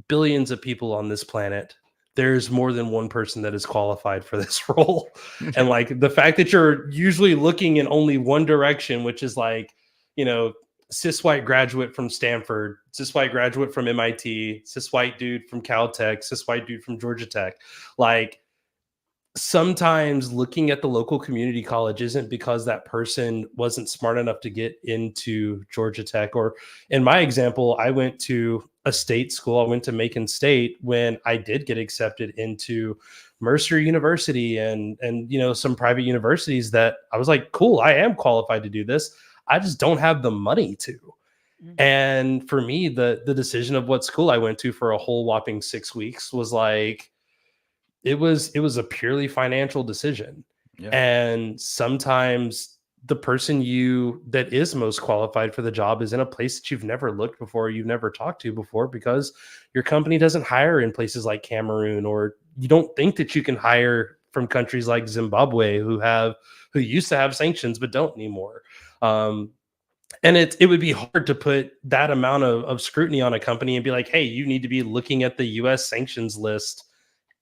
billions of people on this planet. There's more than one person that is qualified for this role. And like, the fact that you're usually looking in only one direction, which is like, cis white graduate from Stanford, cis white graduate from MIT, cis white dude from Caltech, cis white dude from Georgia Tech. Like, sometimes looking at the local community college isn't because that person wasn't smart enough to get into Georgia Tech. Or in my example, I went to a state school. I went to Macon State when I did get accepted into Mercer University and some private universities that I was like, cool, I am qualified to do this. I just don't have the money to. And for me, the decision of what school I went to for a whole whopping 6 weeks was like, it was a purely financial decision. Yeah. And sometimes the person that is most qualified for the job is in a place that you've never looked before, you've never talked to before, because your company doesn't hire in places like Cameroon, or you don't think that you can hire from countries like Zimbabwe who used to have sanctions but don't anymore. Um, and it would be hard to put that amount of scrutiny on a company and be like, hey, you need to be looking at the US sanctions list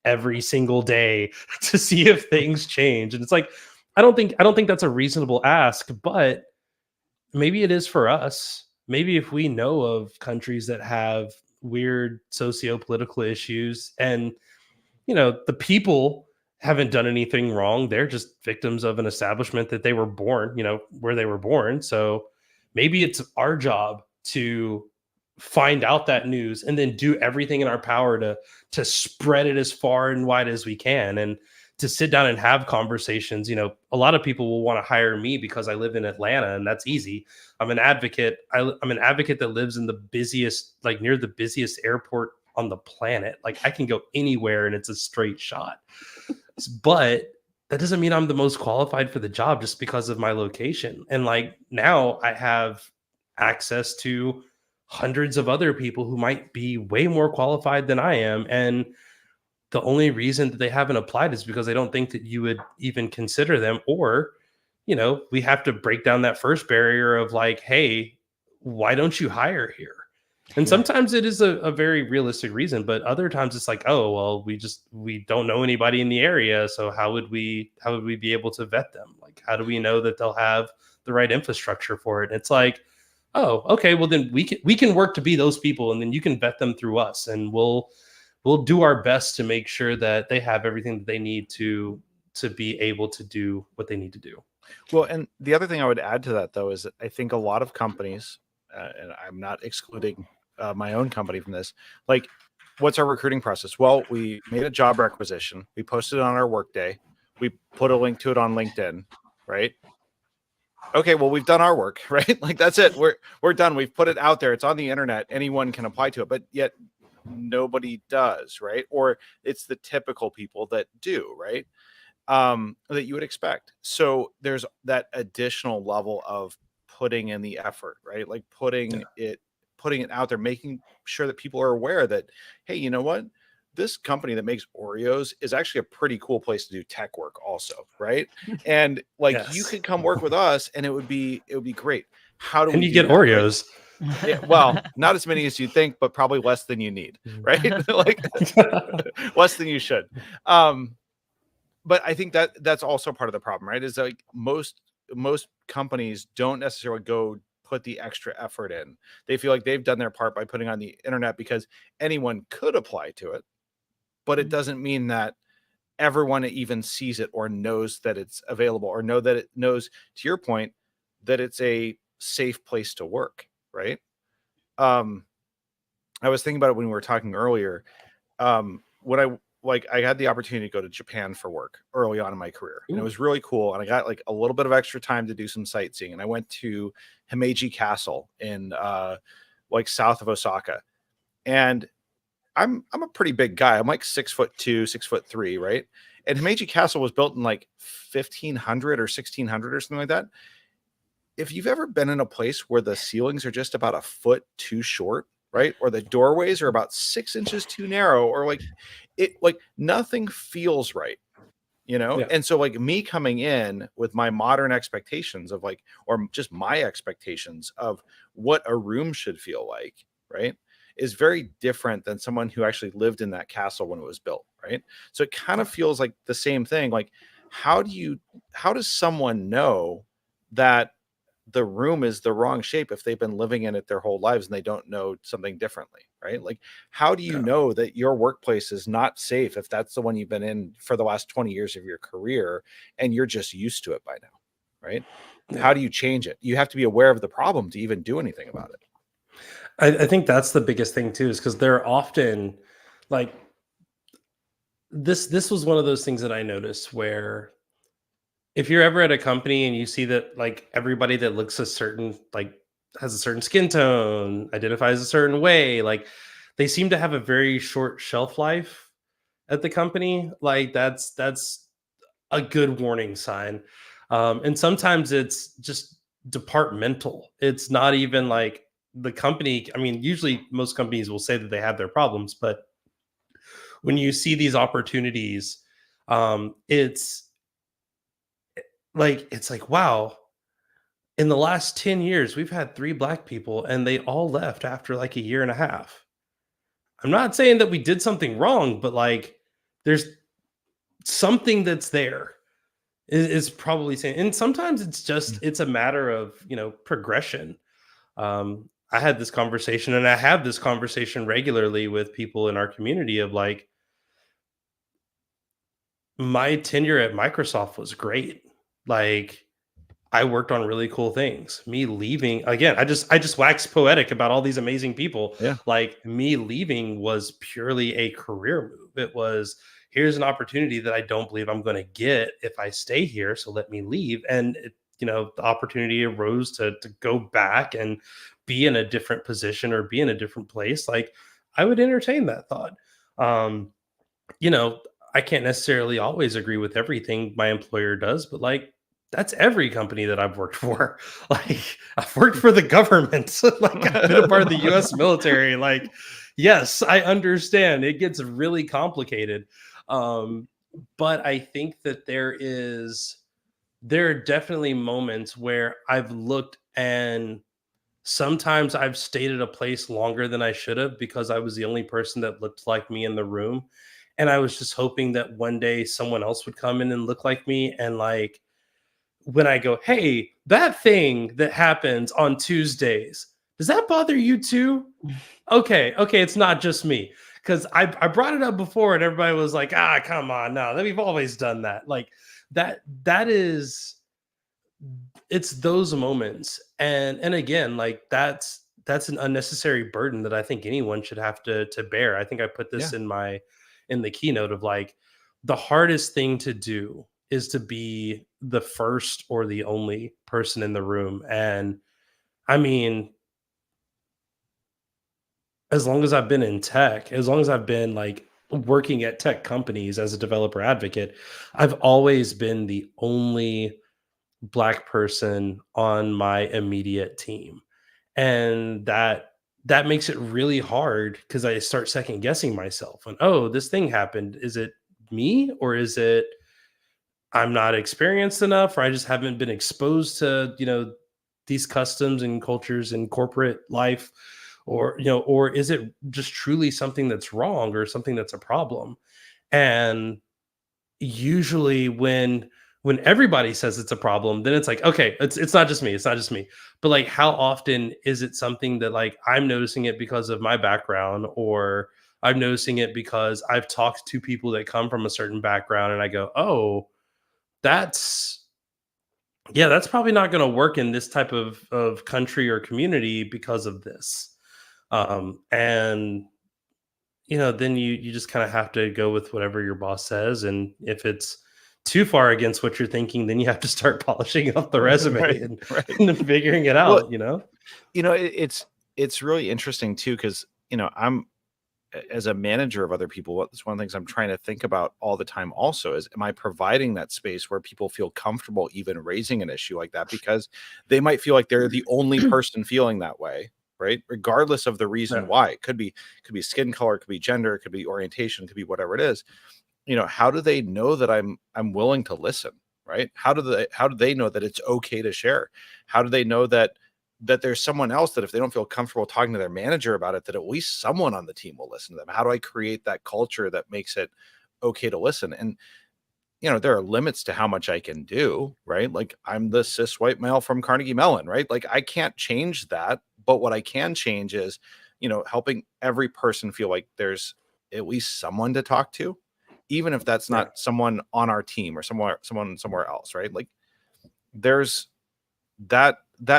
every single day to see if things change. And it's like, I don't think that's a reasonable ask, but maybe it is for us. Maybe if we know of countries that have weird socio-political issues, and the people haven't done anything wrong, they're just victims of an establishment that they were born, where they were born. So maybe it's our job to find out that news and then do everything in our power to spread it as far and wide as we can, and to sit down and have conversations. A lot of people will want to hire me because I live in Atlanta, and that's easy. I'm an advocate. I'm an advocate that lives in the busiest, like near the busiest airport on the planet. Like, I can go anywhere and it's a straight shot. But that doesn't mean I'm the most qualified for the job just because of my location. And like, now I have access to hundreds of other people who might be way more qualified than I am. And the only reason that they haven't applied is because they don't think that you would even consider them. Or, we have to break down that first barrier of like, hey, why don't you hire here? And Yeah. sometimes it is a very realistic reason, but other times it's like, oh, well, we don't know anybody in the area. So how would we be able to vet them? Like, how do we know that they'll have the right infrastructure for it? And it's like, oh, okay, well then we can work to be those people, and then you can vet them through us, and we'll do our best to make sure that they have everything that they need to be able to do what they need to do. Well, and the other thing I would add to that, though, is that I think a lot of companies, and I'm not excluding my own company from this, like, what's our recruiting process? Well, we made a job requisition, we posted it on our Workday, we put a link to it on LinkedIn, right? Okay, well, we've done our work, right? Like, that's it. We're done. We've put it out there. It's on the internet. Anyone can apply to it, but yet nobody does, right? Or it's the typical people that do, right? That you would expect. So there's that additional level of putting in the effort, right? Like putting it out there, making sure that people are aware that, hey, you know what? This company that makes Oreos is actually a pretty cool place to do tech work also, right? And like, you Yes. could come work with us and it would be great. How do And we you do get that, right? Oreos. Yeah, well, not as many as you think, but probably less than you need, right? Like, less than you should. But I think that that's also part of the problem, right? Is like most companies don't necessarily go put the extra effort in. They feel like they've done their part by putting on the internet because anyone could apply to it, but it doesn't mean that everyone even sees it or knows that it's available, or knows, to your point, that it's a safe place to work, right? I was thinking about it when we were talking earlier. When I had the opportunity to go to Japan for work early on in my career, and it was really cool. And I got like a little bit of extra time to do some sightseeing. And I went to Himeji Castle in like south of Osaka. And I'm a pretty big guy. I'm like 6'2", 6'3", right? And Himeji Castle was built in like 1500 or 1600 or something like that. If you've ever been in a place where the ceilings are just about a foot too short, right? Or the doorways are about 6 inches too narrow, or like nothing feels right, Yeah. And so like me coming in with my modern expectations of like, or just my expectations of what a room should feel like, right, is very different than someone who actually lived in that castle when it was built, right? So it kind of feels like the same thing. Like, how does someone know that the room is the wrong shape if they've been living in it their whole lives and they don't know something differently, right? Like, how do you know that your workplace is not safe if that's the one you've been in for the last 20 years of your career and you're just used to it by now, right? Yeah. How do you change it? You have to be aware of the problem to even do anything about it. I think that's the biggest thing too, is because they're often like, this was one of those things that I noticed, where if you're ever at a company and you see that like everybody that looks a certain, like has a certain skin tone, identifies a certain way. Like they seem to have a very short shelf life at the company. Like that's a good warning sign. And sometimes it's just departmental. It's not even like the company. I mean, usually most companies will say that they have their problems, but when you see these opportunities, it's it's like, wow, in the last 10 years, we've had 3 black people and they all left after like a year and a half. I'm not saying that we did something wrong, but like there's something that's there is probably saying, and sometimes it's just it's a matter of, progression. I had this conversation and I have this conversation regularly with people in our community of like, my tenure at Microsoft was great. Like I worked on really cool things. Me leaving again, I just wax poetic about all these amazing people. Yeah. Like me leaving was purely a career move. It was here's an opportunity that I don't believe I'm going to get if I stay here, so let me leave. And the opportunity arose to go back and be in a different position or be in a different place. Like I would entertain that thought. Um, you know, I can't necessarily always agree with everything my employer does, but like that's every company that I've worked for. Like I've worked for the government, like I've been a part of the US military. Like, yes, I understand it gets really complicated. Um, but I think that there are definitely moments where I've looked and sometimes I've stayed at a place longer than I should have because I was the only person that looked like me in the room. And I was just hoping that one day someone else would come in and look like me. And like when I go, hey, that thing that happens on Tuesdays, does that bother you too? Okay, it's not just me. Because I brought it up before and everybody was like, come on, no, that we've always done that. Like that is it's those moments. And again, like that's an unnecessary burden that I think anyone should have to bear. I think I put Yeah. this in the keynote of like the hardest thing to do is to be the first or the only person in the room. And I mean, as long as I've been in tech, as long as I've been like working at tech companies as a developer advocate, I've always been the only black person on my immediate team. And that makes it really hard because I start second guessing myself and oh, this thing happened. Is it me or is it I'm not experienced enough or I just haven't been exposed to, these customs and cultures in corporate life or or is it just truly something that's wrong or something that's a problem? And usually when everybody says it's a problem, then it's like, okay, it's not just me, it's not just me. But like how often is it something that like I'm noticing it because of my background or I'm noticing it because I've talked to people that come from a certain background and I go, oh, that's yeah, that's probably not going to work in this type of country or community because of this. And then you just kind of have to go with whatever your boss says. And if it's too far against what you're thinking, then you have to start polishing up the resume Right. and, Right. and figuring it Well, out. it's really interesting too because I'm as a manager of other people. That's one of the things I'm trying to think about all the time. Also, is am I providing that space where people feel comfortable even raising an issue like that because they might feel like they're the only person feeling that way, right? Regardless of the reason Yeah. why. It could be skin color, it could be gender, it could be orientation, it could be whatever it is. How do they know that I'm willing to listen, right? How do they know that it's okay to share? How do they know that there's someone else that if they don't feel comfortable talking to their manager about it, that at least someone on the team will listen to them? How do I create that culture that makes it okay to listen? And there are limits to how much I can do, right? Like I'm the cis white male from Carnegie Mellon, right? Like I can't change that, but what I can change is, helping every person feel like there's at least someone to talk to, even if that's Yeah. not someone on our team or someone somewhere else, right? Like there's that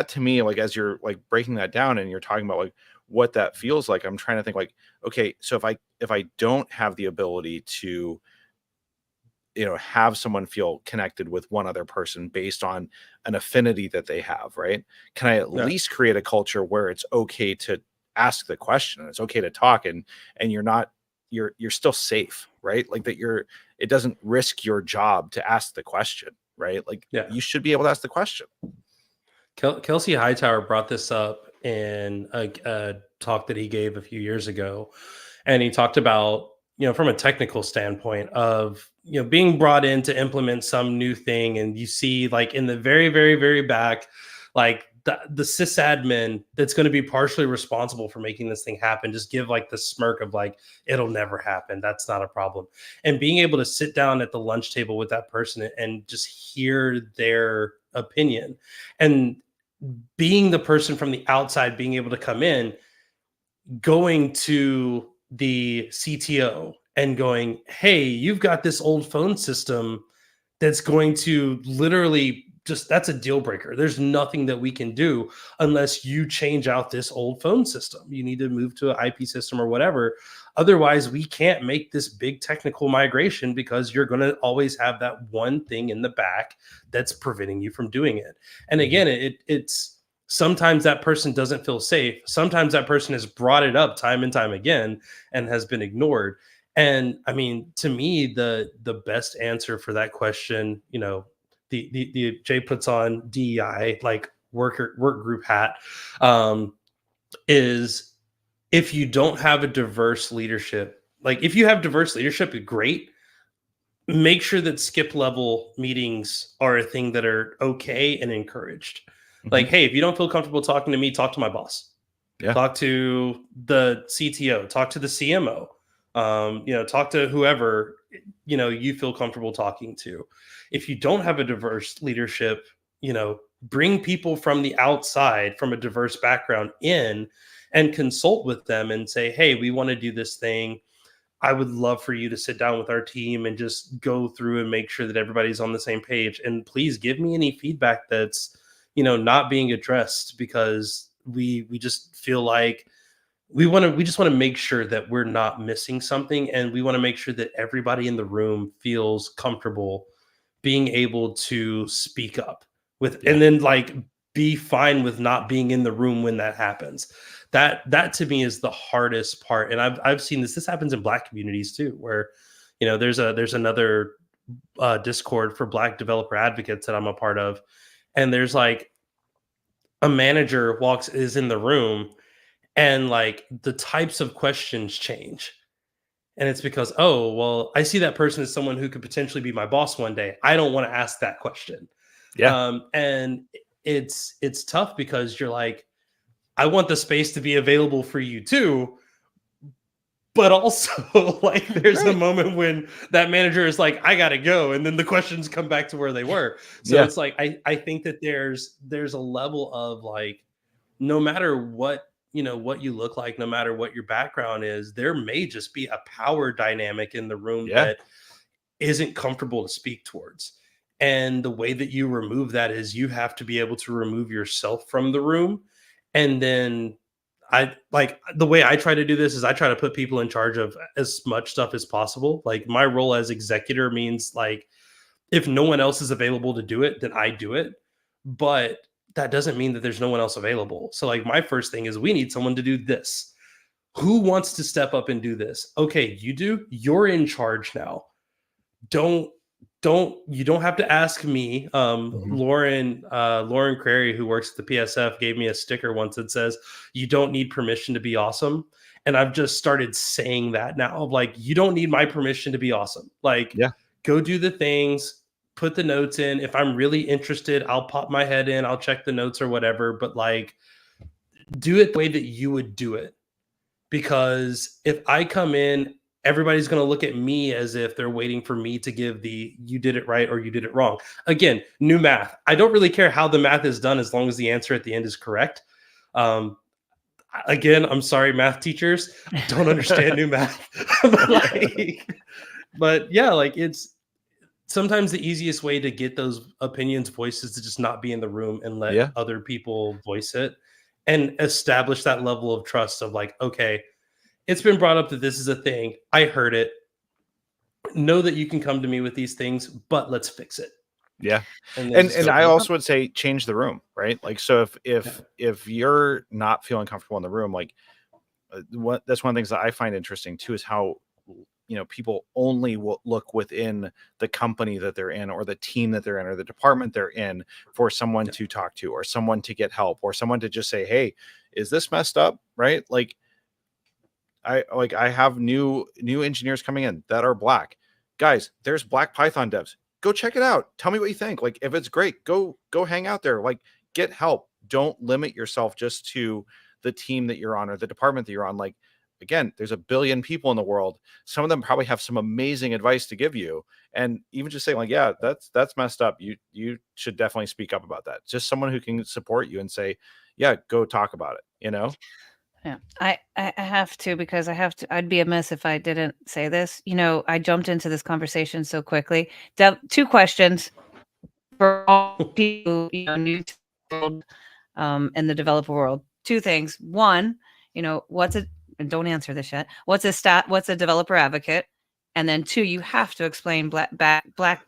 to me, like as you're like breaking that down and you're talking about like what that feels like, I'm trying to think like, okay, so if I don't have the ability to have someone feel connected with one other person based on an affinity that they have, right? Can I at least create a culture where it's okay to ask the question, and it's okay to talk, and you're still safe, right? Like that it doesn't risk your job to ask the question, right? Like you should be able to ask the question. Kelsey Hightower brought this up in a talk that he gave a few years ago, and he talked about, from a technical standpoint of, being brought in to implement some new thing, and you see like in the very, very, very back, like the sysadmin that's going to be partially responsible for making this thing happen, just give like the smirk of like, it'll never happen, that's not a problem. And being able to sit down at the lunch table with that person and just hear their opinion, and being the person from the outside, being able to come in, going to the CTO and going, hey, you've got this old phone system that's going to literally that's a deal breaker. There's nothing that we can do unless you change out this old phone system. You need to move to an IP system or whatever. Otherwise, we can't make this big technical migration, because you're going to always have that one thing in the back that's preventing you from doing it. And again, it's sometimes that person doesn't feel safe. Sometimes that person has brought it up time and time again and has been ignored. And I mean, to me, the best answer for that question, the Jay puts on DEI, like work group hat, is if you don't have a diverse leadership, like if you have diverse leadership, great. Make sure that skip level meetings are a thing that are okay and encouraged. Like, hey, if you don't feel comfortable talking to me, talk to my boss. Talk to the CTO, talk to the CMO, talk to whoever, you feel comfortable talking to. If you don't have a diverse leadership, bring people from the outside, from a diverse background in, and consult with them and say, hey, we want to do this thing. I would love for you to sit down with our team and just go through and make sure that everybody's on the same page. And please give me any feedback that's, not being addressed, because we just feel like we just want to make sure that we're not missing something. And we want to make sure that everybody in the room feels comfortable being able to speak up and then like be fine with not being in the room when that happens. That to me is the hardest part. And I've seen this happens in Black communities too, where, there's another Discord for Black developer advocates that I'm a part of. And there's like a manager is in the room, and like the types of questions change. And it's because, oh, well, I see that person as someone who could potentially be my boss one day. I don't want to ask that question. And it's tough, because you're like, I want the space to be available for you too. But also, like, there's a moment when that manager is like, I gotta go, and then the questions come back to where they were. So it's like, I think that there's a level of like, no matter what, what you look like, no matter what your background is, there may just be a power dynamic in the room that isn't comfortable to speak towards. And the way that you remove that is you have to be able to remove yourself from the room. And then the way I try to do this is I try to put people in charge of as much stuff as possible. Like my role as executor means like, if no one else is available to do it, then I do it. But that doesn't mean that there's no one else available. So like my first thing is we need someone to do this. Who wants to step up and do this? Okay, you do. You're in charge now. You don't have to ask me. Lauren Crary, who works at the PSF, gave me a sticker once that says, you don't need permission to be awesome. And I've just started saying that now, like, you don't need my permission to be awesome. Like, go do the things, put the notes in. If I'm really interested, I'll pop my head in, I'll check the notes or whatever, but like, do it the way that you would do it. Because if I come in, everybody's going to look at me as if they're waiting for me to give you did it right or you did it wrong. Again, new math. I don't really care how the math is done as long as the answer at the end is correct. Again, I'm sorry, math teachers. I don't understand new math. But yeah, like it's sometimes the easiest way to get those opinions voiced is to just not be in the room and let other people voice it and establish that level of trust of like, okay, it's been brought up that this is a thing. I heard it. know that you can come to me with these things, but let's fix it. Yeah. And then just And go I from also would say change the room, right? Like, so there. if you're not feeling comfortable in the room, like that's one of the things that I find interesting too, is how, people only will look within the company that they're in, or the team that they're in, or the department they're in, for someone Yeah. to talk to, or someone to get help, or someone to just say, hey, is this messed up? Right? Like, I have new engineers coming in that are black. Guys, there's black Python devs. Go check it out. Tell me what you think. Like, if it's great, go hang out there. Like, get help. Don't limit yourself just to the team that you're on, or the department that you're on. Like, again, there's a billion people in the world. Some of them probably have some amazing advice to give you. And even just saying, like, yeah, that's messed up. You should definitely speak up about that. Just someone who can support you and say, yeah, go talk about it. Yeah, I have to, because I have to. I'd be amiss if I didn't say this. I jumped into this conversation so quickly. Two questions for all people, new to the world, in the developer world. Two things. One, what's a and don't answer this yet. What's a developer advocate? And then two, you have to explain black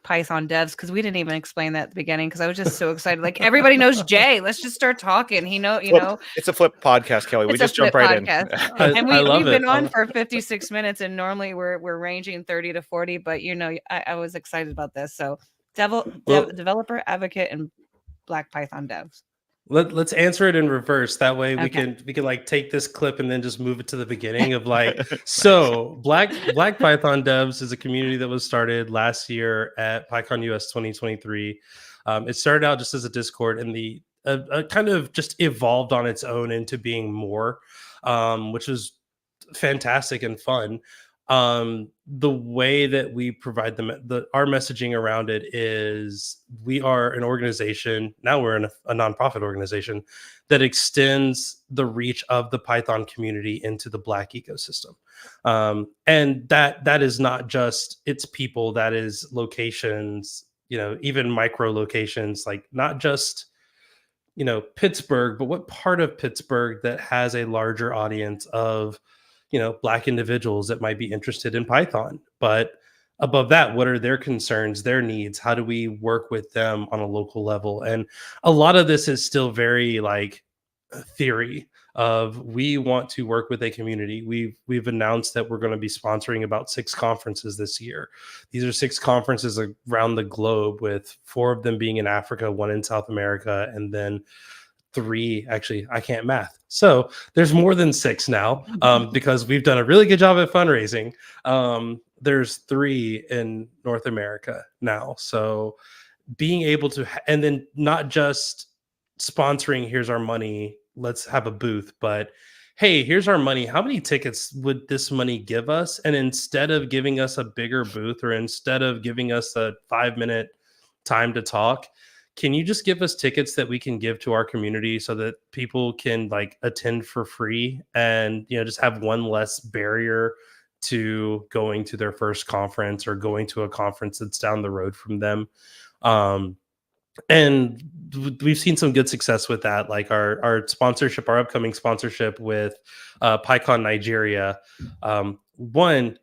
Python devs, because we didn't even explain that at the beginning, because I was just so excited. Like, everybody knows Jay. Let's just start talking. It's a flip podcast, Kelly. We It's a just jump flip right in. podcast. I, And I we've love it. been on for 56 minutes, and normally we're ranging 30 to 40, but I was excited about this. So Well, developer advocate and black Python devs. let's answer it in reverse. That way we Okay. can like take this clip and then just move it to the beginning of like, so Black Python Devs is a community that was started last year at PyCon US 2023. It started out just as a Discord, and the kind of just evolved on its own into being more, which was fantastic and fun. The way that we provide our messaging around it is, we are an organization now, we're a nonprofit organization that extends the reach of the Python community into the Black ecosystem. And that is not just its people, that is locations, even micro locations, like not just Pittsburgh, but what part of Pittsburgh that has a larger audience of Black individuals that might be interested in Python. But above that, what are their concerns, their needs? How do we work with them on a local level? And a lot of this is still very like theory of, we want to work with a community. We've announced that we're going to be sponsoring about 6 conferences this year. These are 6 conferences around the globe, with 4 of them being in Africa, 1 in South America, and then 3, actually I can't math, so there's more than 6 now, because we've done a really good job at fundraising. There's 3 in North America now, so being able to and then not just sponsoring, here's our money, let's have a booth, but hey, here's our money, how many tickets would this money give us? And instead of giving us a bigger booth, or instead of giving us a 5-minute time to talk, can you just give us tickets that we can give to our community, so that people can like attend for free, and just have one less barrier to going to their first conference, or going to a conference that's down the road from them. um, and we've seen some good success with that, like our sponsorship, our upcoming sponsorship with PyCon Nigeria. One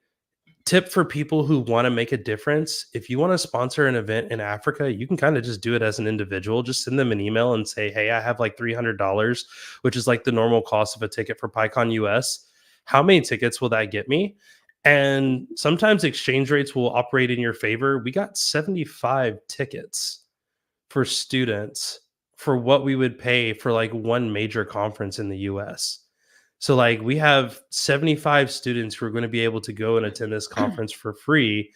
tip for people who want to make a difference: if you want to sponsor an event in Africa, you can kind of just do it as an individual. Just send them an email and say, hey, I have like $300, which is like the normal cost of a ticket for PyCon US. How many tickets will that get me? And sometimes exchange rates will operate in your favor. We got 75 tickets for students for what we would pay for like one major conference in the US. So like, we have 75 students who are going to be able to go and attend this conference for free.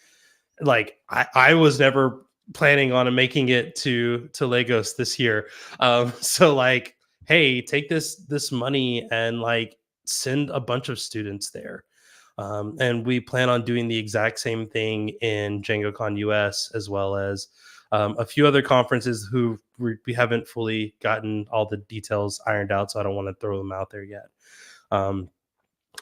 Like, I was never planning on making it to Lagos this year. So like, hey, take this money and like send a bunch of students there. And we plan on doing the exact same thing in DjangoCon US, as well as a few other conferences who we haven't fully gotten all the details ironed out, so I don't want to throw them out there yet.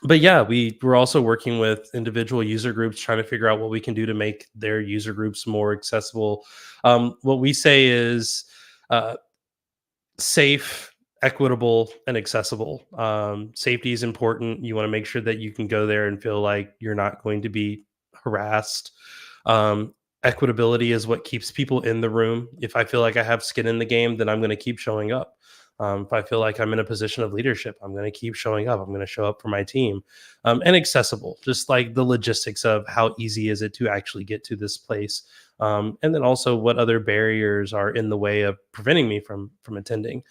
But yeah, we're also working with individual user groups, trying to figure out what we can do to make their user groups more accessible. What we say is safe, equitable, and accessible. Safety is important. You want to make sure that you can go there and feel like you're not going to be harassed. Equitability is what keeps people in the room. If I feel like I have skin in the game, then I'm going to keep showing up. If I feel like I'm in a position of leadership, I'm going to keep showing up. I'm going to show up for my team. And accessible, just like the logistics of how easy is it to actually get to this place. And then also what other barriers are in the way of preventing me from attending.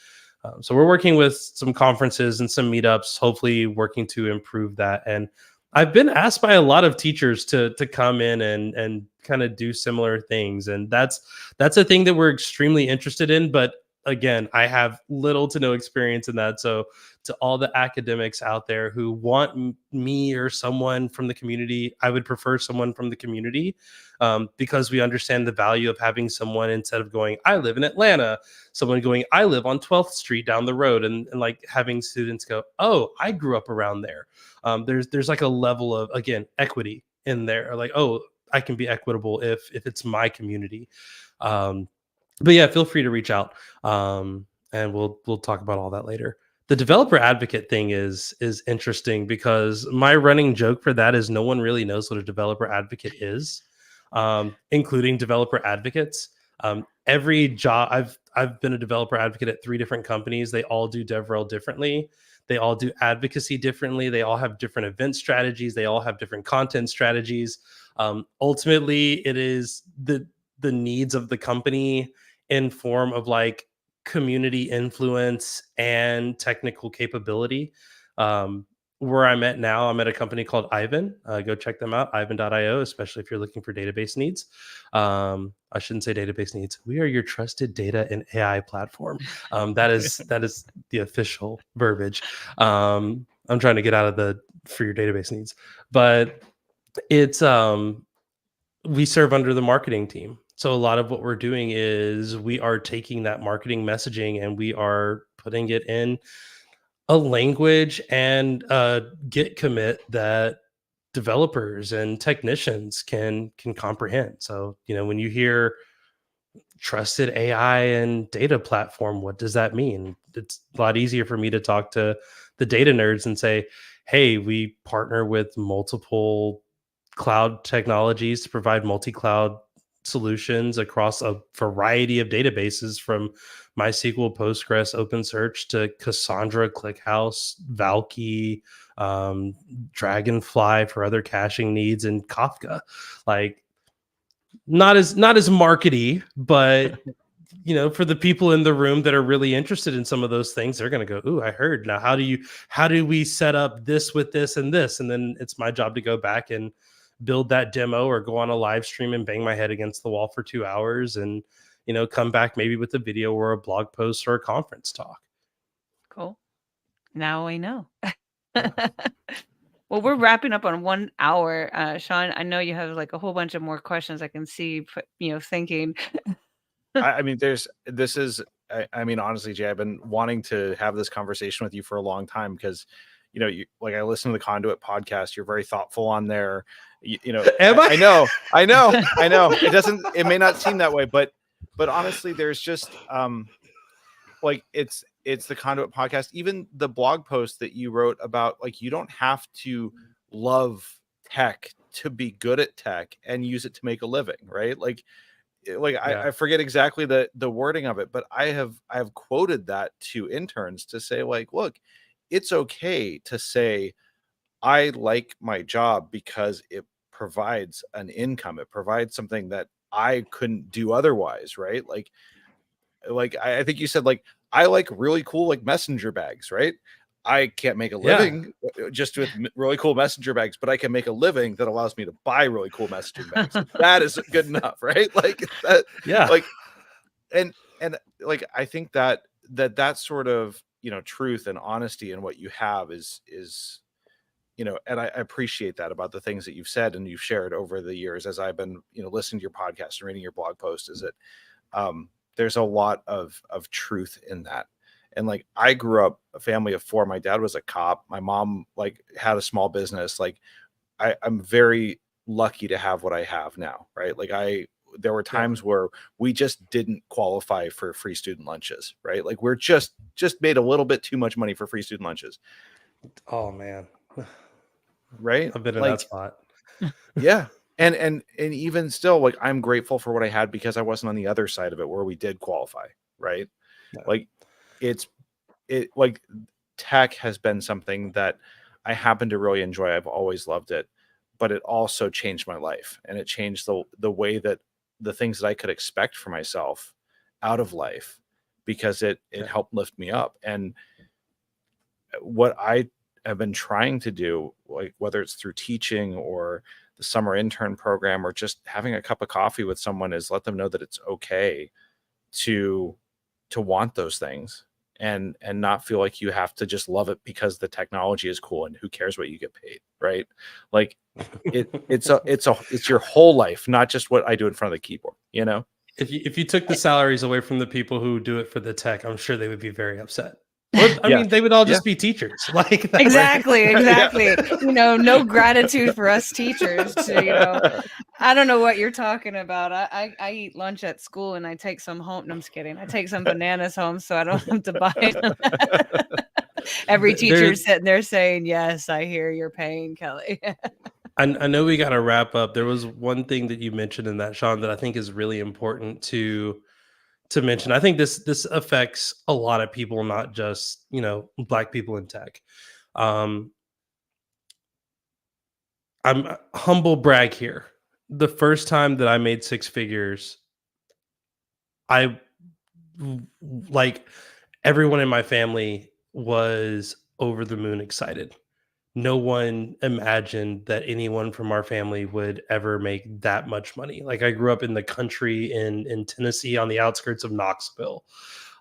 So we're working with some conferences and some meetups, hopefully working to improve that. And I've been asked by a lot of teachers to come in and kind of do similar things, and that's a thing that we're extremely interested in. But again, I have little to no experience in that. So to all the academics out there who want me or someone from the community, I would prefer someone from the community, because we understand the value of having someone, instead of going, I live in Atlanta, someone going, I live on 12th Street down the road, and like having students go, oh, I grew up around there. There's like a level of, again, equity in there, like, oh, I can be equitable if it's my community. But yeah, feel free to reach out, and we'll talk about all that later. The developer advocate thing is interesting, because my running joke for that is no one really knows what a developer advocate is, including developer advocates. Every job, I've been a developer advocate at 3 different companies. They all do DevRel differently. They all do advocacy differently. They all have different event strategies. They all have different content strategies. Ultimately, it is the needs of the company in form of like community influence and technical capability. Where I'm at now, I'm at a company called Aiven. Go check them out, aiven.io, especially if you're looking for database needs. I shouldn't say database needs. We are your trusted data and AI platform. That is the official verbiage. I'm trying to get out of the for your database needs, but it's we serve under the marketing team. So a lot of what we're doing is we are taking that marketing messaging and we are putting it in a language and Git commit that developers and technicians can comprehend. So, when you hear trusted AI and data platform, what does that mean? It's a lot easier for me to talk to the data nerds and say, hey, we partner with multiple cloud technologies to provide multi-cloud solutions across a variety of databases, from MySQL, Postgres, OpenSearch to Cassandra, ClickHouse, Valkey, Dragonfly for other caching needs, and Kafka. Like, not as markety, but for the people in the room that are really interested in some of those things, they're going to go, ooh, I heard. Now, how do we set up this with this and this? And then it's my job to go back and build that demo, or go on a live stream and bang my head against the wall for 2 hours, and come back maybe with a video or a blog post or a conference talk. Cool. Now I know. Well, we're wrapping up on 1 hour. Sean, I know you have like a whole bunch of more questions. I can see you thinking. I mean, I mean, honestly, Jay, I've been wanting to have this conversation with you for a long time, because you like, I listen to the Conduit podcast. You're very thoughtful on there. Am I? I know. It may not seem that way, but honestly, there's just like, it's the Conduit podcast. Even the blog post that you wrote about, like, you don't have to love tech to be good at tech and use it to make a living, right? Like Yeah. I forget exactly the wording of it, but I have quoted that to interns to say, like, look, it's okay to say, I like my job because it provides an income. It provides something that I couldn't do otherwise, right? Like I think you said, like, I like really cool, like, messenger bags, right? I can't make a living just with really cool messenger bags, but I can make a living that allows me to buy really cool messaging bags. That is good enough, right? Like that, Yeah. like, and like, I think that sort of, truth and honesty in what you have is, and I appreciate that about the things that you've said and you've shared over the years as I've been, listening to your podcast and reading your blog post, is that there's a lot of truth in that. And like, I grew up a family of 4. My dad was a cop. My mom like had a small business. Like, I'm very lucky to have what I have now, right? Like, there were times where we just didn't qualify for free student lunches, right? Like, we're just made a little bit too much money for free student lunches. Oh man. Right? I've been in Like, that spot. yeah. and even still, like, I'm grateful for what I had because I wasn't on the other side of it where we did qualify, right? Yeah. Like, it's it like tech has been something that I happen to really enjoy. I've always loved it, but it also changed my life, and it changed the way that the things that I could expect for myself out of life, because it Yeah. helped lift me up. And what I have been trying to do, like whether it's through teaching or the summer intern program or just having a cup of coffee with someone, is let them know that it's okay to want those things, and not feel like you have to just love it because the technology is cool and who cares what you get paid, right? Like, it's your whole life, not just what I do in front of the keyboard, you know? If you took the salaries away from the people who do it for the tech, I'm sure they would be very upset. Or I Yes. mean, they would all Yeah. just be teachers. Like that's Exactly, Yeah. exactly. No gratitude for us teachers to, I don't know what you're talking about. I eat lunch at school and I take some home. No, I'm just kidding. I take some bananas home so I don't have to buy them. Every teacher there's is sitting there saying, "Yes, I hear your pain, Kelly." I know we got to wrap up. There was one thing that you mentioned in that, Sean, that I think is really important to mention. I think this affects a lot of people, not just Black people in tech. Um, I'm humble brag here. The first time that I made six figures, I like everyone in my family was over the moon excited. No one imagined that anyone from our family would ever make that much money. Like I grew up in the country in Tennessee on the outskirts of Knoxville.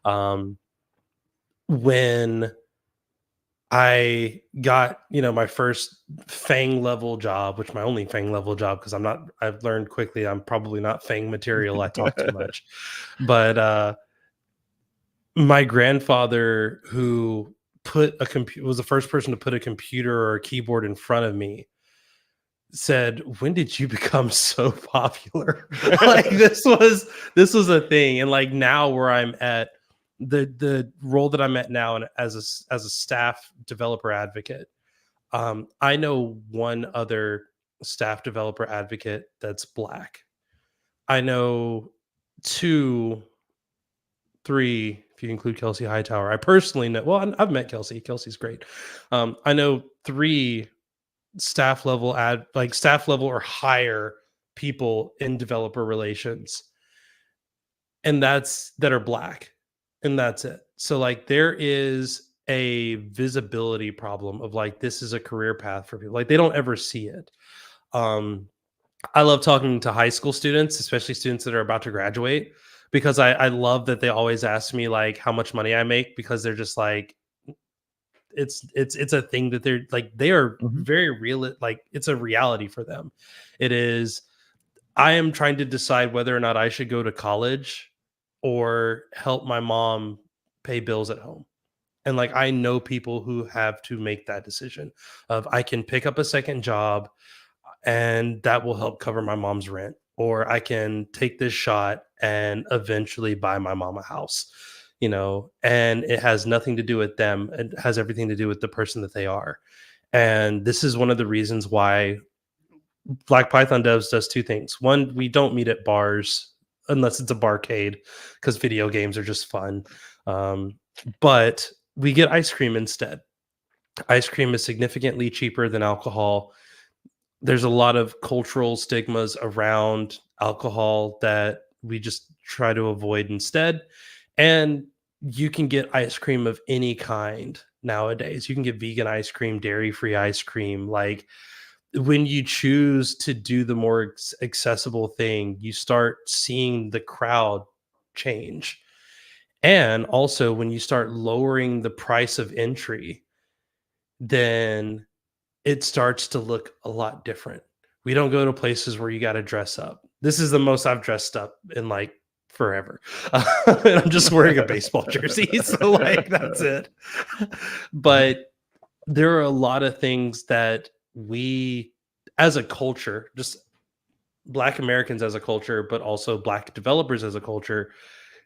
Um, when I got, my first Fang level job, which my only Fang level job, because I've learned quickly I'm probably not Fang material. I talk too much. But my grandfather, who was the first person to put a computer or a keyboard in front of me, said, "When did you become so popular?" Like this was a thing. And like now where I'm at, the role that I'm at now, and as a staff developer advocate, I know one other staff developer advocate that's Black. I know two, three, if you include Kelsey Hightower. I personally know. Well, I've met Kelsey. Kelsey's great. I know three staff level or higher people in developer relations, and that are Black, and that's it. So like there is a visibility problem of like this is a career path for people. Like they don't ever see it. Um, I love talking to high school students, especially students that are about to graduate, because I love that they always ask me like how much money I make, because they're just like it's a thing that they are Mhm. very real. Like it's a reality for them. It is. I am trying to decide whether or not I should go to college or help my mom pay bills at home. And like I know people who have to make that decision of I can pick up a second job and that will help cover my mom's rent, or I can take this shot and eventually buy my mom a house, and it has nothing to do with them. It has everything to do with the person that they are. And this is one of the reasons why Black Python Devs does two things. One, we don't meet at bars unless it's a barcade, because video games are just fun. But we get ice cream instead. Ice cream is significantly cheaper than alcohol. There's a lot of cultural stigmas around alcohol that we just try to avoid instead. And you can get ice cream of any kind nowadays. You can get vegan ice cream, dairy-free ice cream. Like when you choose to do the more accessible thing, you start seeing the crowd change. And also when you start lowering the price of entry, then it starts to look a lot different. We don't go to places where you got to dress up. This is the most I've dressed up in like forever. And I'm just wearing a baseball jersey. So, like, that's it. But there are a lot of things that we, as a culture, just Black Americans as a culture, but also Black developers as a culture,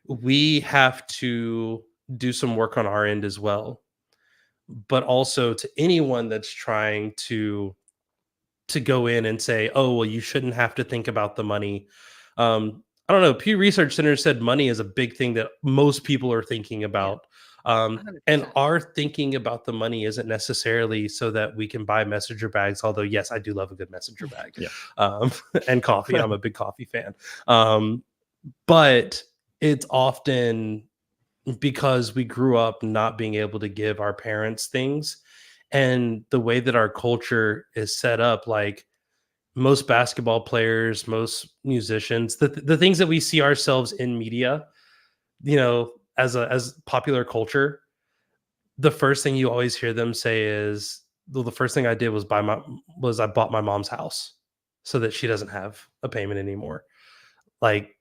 we have to do some work on our end as well. But also to anyone that's trying to to go in and say, oh, well, you shouldn't have to think about the money. I don't know. Pew Research Center said money is a big thing that most people are thinking about. And 100%. our thinking about the money isn't necessarily so that we can buy messenger bags. Although, yes, I do love a good messenger bag. Yeah. And coffee. I'm a big coffee fan. But it's often because we grew up not being able to give our parents things. And the way that our culture is set up, like most basketball players, most musicians, the things that we see ourselves in media, as popular culture, the first thing you always hear them say is, well, the first thing I did was I bought my mom's house so that she doesn't have a payment anymore. Like,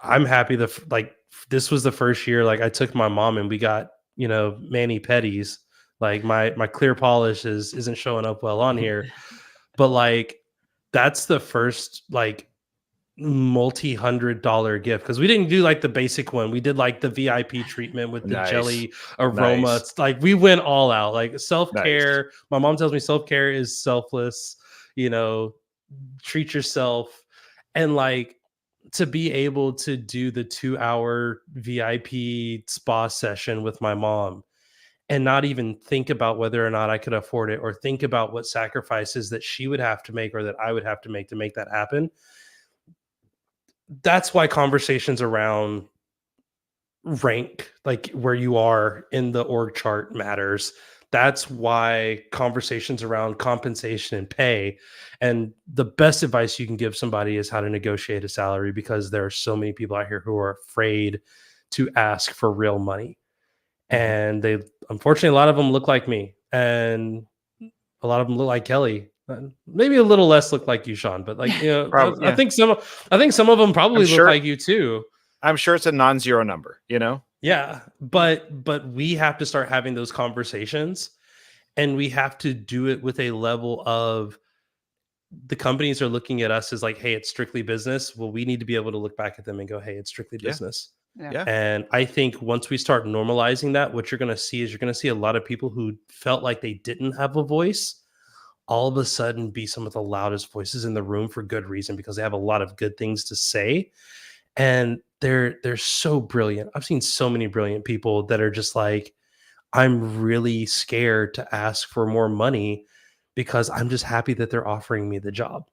I'm happy this was the first year, like, I took my mom and we got, mani pedis. Like, my clear polish isn't showing up well on here, but like, that's the first like multi-$100 gift, because we didn't do like the basic one. We did like the VIP treatment with the Nice. jelly aroma. Nice. It's like we went all out, like self-care. Nice. My mom tells me self-care is selfless, treat yourself. And like, to be able to do the 2-hour VIP spa session with my mom and not even think about whether or not I could afford it, or think about what sacrifices that she would have to make or that I would have to make that happen. That's why conversations around rank, like where you are in the org chart, matters. That's why conversations around compensation and pay, and the best advice you can give somebody is how to negotiate a salary, because there are so many people out here who are afraid to ask for real money. And they, unfortunately, a lot of them look like me, and a lot of them look like Kelly. Maybe a little less look like you, Sean, but like, Probably, I yeah. think some of them probably look sure- like you too. I'm sure it's a non-zero number, Yeah, but we have to start having those conversations, and we have to do it with a level of, the companies are looking at us as like, hey, it's strictly business. Well, we need to be able to look back at them and go, hey, it's strictly Yeah. business. Yeah. And I think once we start normalizing that, what you're going to see is a lot of people who felt like they didn't have a voice all of a sudden be some of the loudest voices in the room, for good reason, because they have a lot of good things to say. And they're so brilliant. I've seen so many brilliant people that are just like, I'm really scared to ask for more money because I'm just happy that they're offering me the job.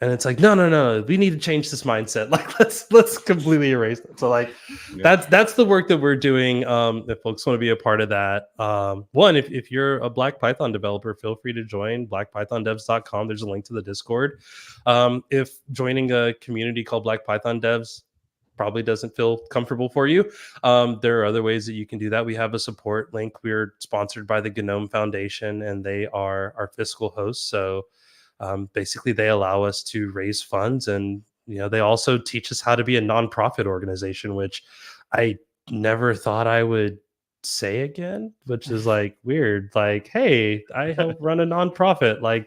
And it's like, no, we need to change this mindset. Like, let's completely erase it. So like, that's the work that we're doing. If folks want to be a part of that, one, if you're a Black Python developer, feel free to join blackpythondevs.com. There's a link to the Discord. If joining a community called Black Python Devs probably doesn't feel comfortable for you, there are other ways that you can do that. We have a support link. We're sponsored by the Gnome Foundation, and they are our fiscal hosts. So basically, they allow us to raise funds, and they also teach us how to be a nonprofit organization, which I never thought I would say again, which is like weird. Like, hey, I help run a nonprofit. Like,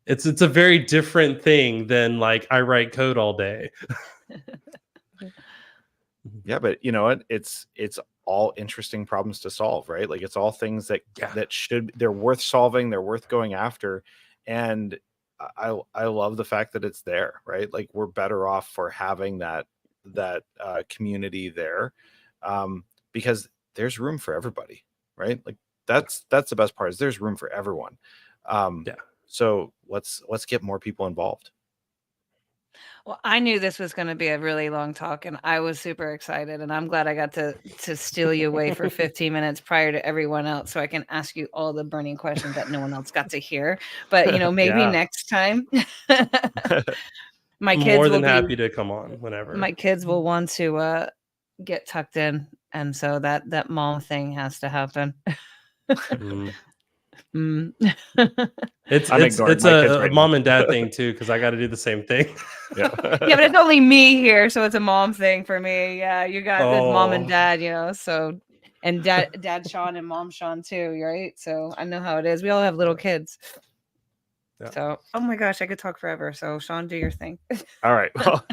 it's a very different thing than like I write code all day. Yeah, but you know what? It's all interesting problems to solve, right? Like, it's all things that they're worth solving, they're worth going after. And I love the fact that it's there, right? Like, we're better off for having that community there, because there's room for everybody, right? Like, that's the best part, is there's room for everyone. So let's get more people involved. Well, I knew this was going to be a really long talk, and I was super excited, and I'm glad I got to steal you away for 15 minutes prior to everyone else, so I can ask you all the burning questions that no one else got to hear. But maybe next time, my kids more than will happy to come on whenever. My kids will want to get tucked in, and so that mom thing has to happen. It's a mom and dad thing too, because I got to do the same thing. Yeah, but it's only me here, so it's a mom thing for me. Yeah, you got this mom and dad, so, and dad Sean and mom Sean too, right? So I know how it is. We all have little kids. Yeah. So, oh my gosh, I could talk forever. So Sean, do your thing. All right. Well,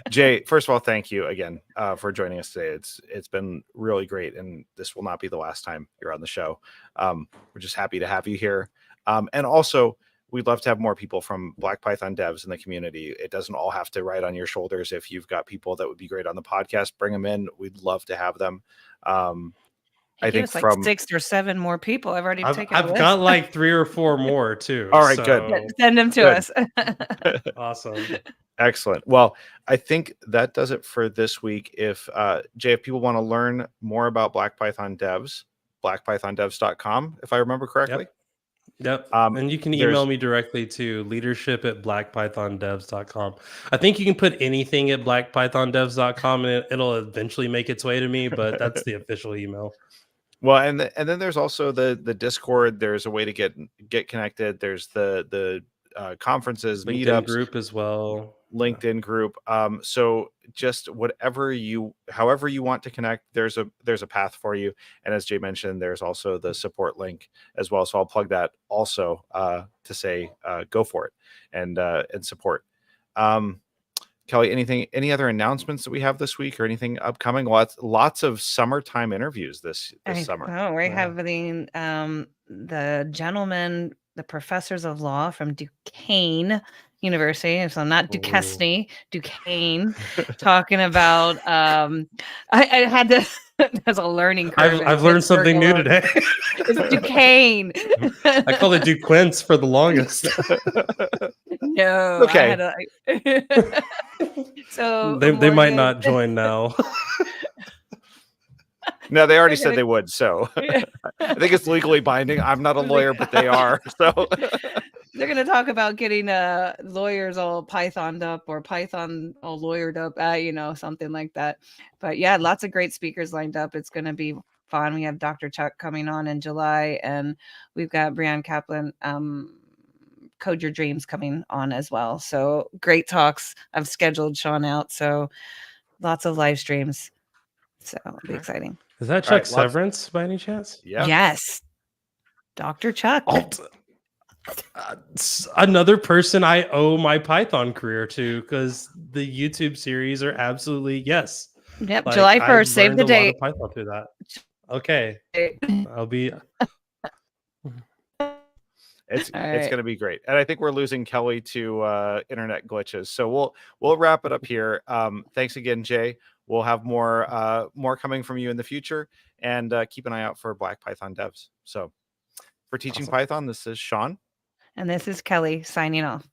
Jay, first of all, thank you again for joining us today. It's been really great, and this will not be the last time you're on the show. We're just happy to have you here. And also, we'd love to have more people from Black Python devs in the community. It doesn't all have to ride on your shoulders. If you've got people that would be great on the podcast, bring them in. We'd love to have them. I Give think us like from 6 or 7 more people. I've already taken a I've list. got like 3 or 4 more too. All right, good. Yeah, So send them to Good. us. awesome. Excellent. Well, I think that does it for this week. If Jay, if people want to learn more about Black Python devs, blackpythondevs.com, if I remember correctly. Yep. And you can there's- email me directly to leadership@blackpythondevs.com. I think you can put anything at blackpythondevs.com and it'll eventually make its way to me, but that's the official email. Well, and then there's also the Discord. There's a way to get connected. There's the conferences, LinkedIn meetups, group as well. LinkedIn group. So just however you want to connect, there's a path for you. And as Jay mentioned, there's also the support link as well. So I'll plug that also to say go for it and support. Kelly, any other announcements that we have this week or anything upcoming? Lots of summertime interviews this summer. Oh, we're Yeah. having the gentlemen, the professors of law from Duquesne University, so not Duquesne, Duquesne, talking about I had to there's a learning curve. I've learned something new today. It's Duquesne. I call it Duquesne for the longest. No, Okay. So they might not join now. No, they already said they would. So I think it's legally binding. I'm not a lawyer, but they are. So they're going to talk about getting lawyers all Pythoned up or Python all lawyered up, something like that. But yeah, lots of great speakers lined up. It's going to be fun. We have Dr. Chuck coming on in July, and we've got Brianne Kaplan, Code Your Dreams, coming on as well. So great talks. I've scheduled Sean out. So lots of live streams. So it'll be exciting. Is that Chuck Severance by any chance? Yeah. Yes. Dr. Chuck. Another person I owe my Python career to, because the YouTube series are absolutely yes. Yep, like, July 1st. Save the date. A lot of Python through that. Okay, I'll be. It's going to be great, and I think we're losing Kelly to internet glitches. So we'll wrap it up here. Thanks again, Jay. We'll have more coming from you in the future, and keep an eye out for Black Python devs. So for Teaching Python, this is Sean. And this is Kelly signing off.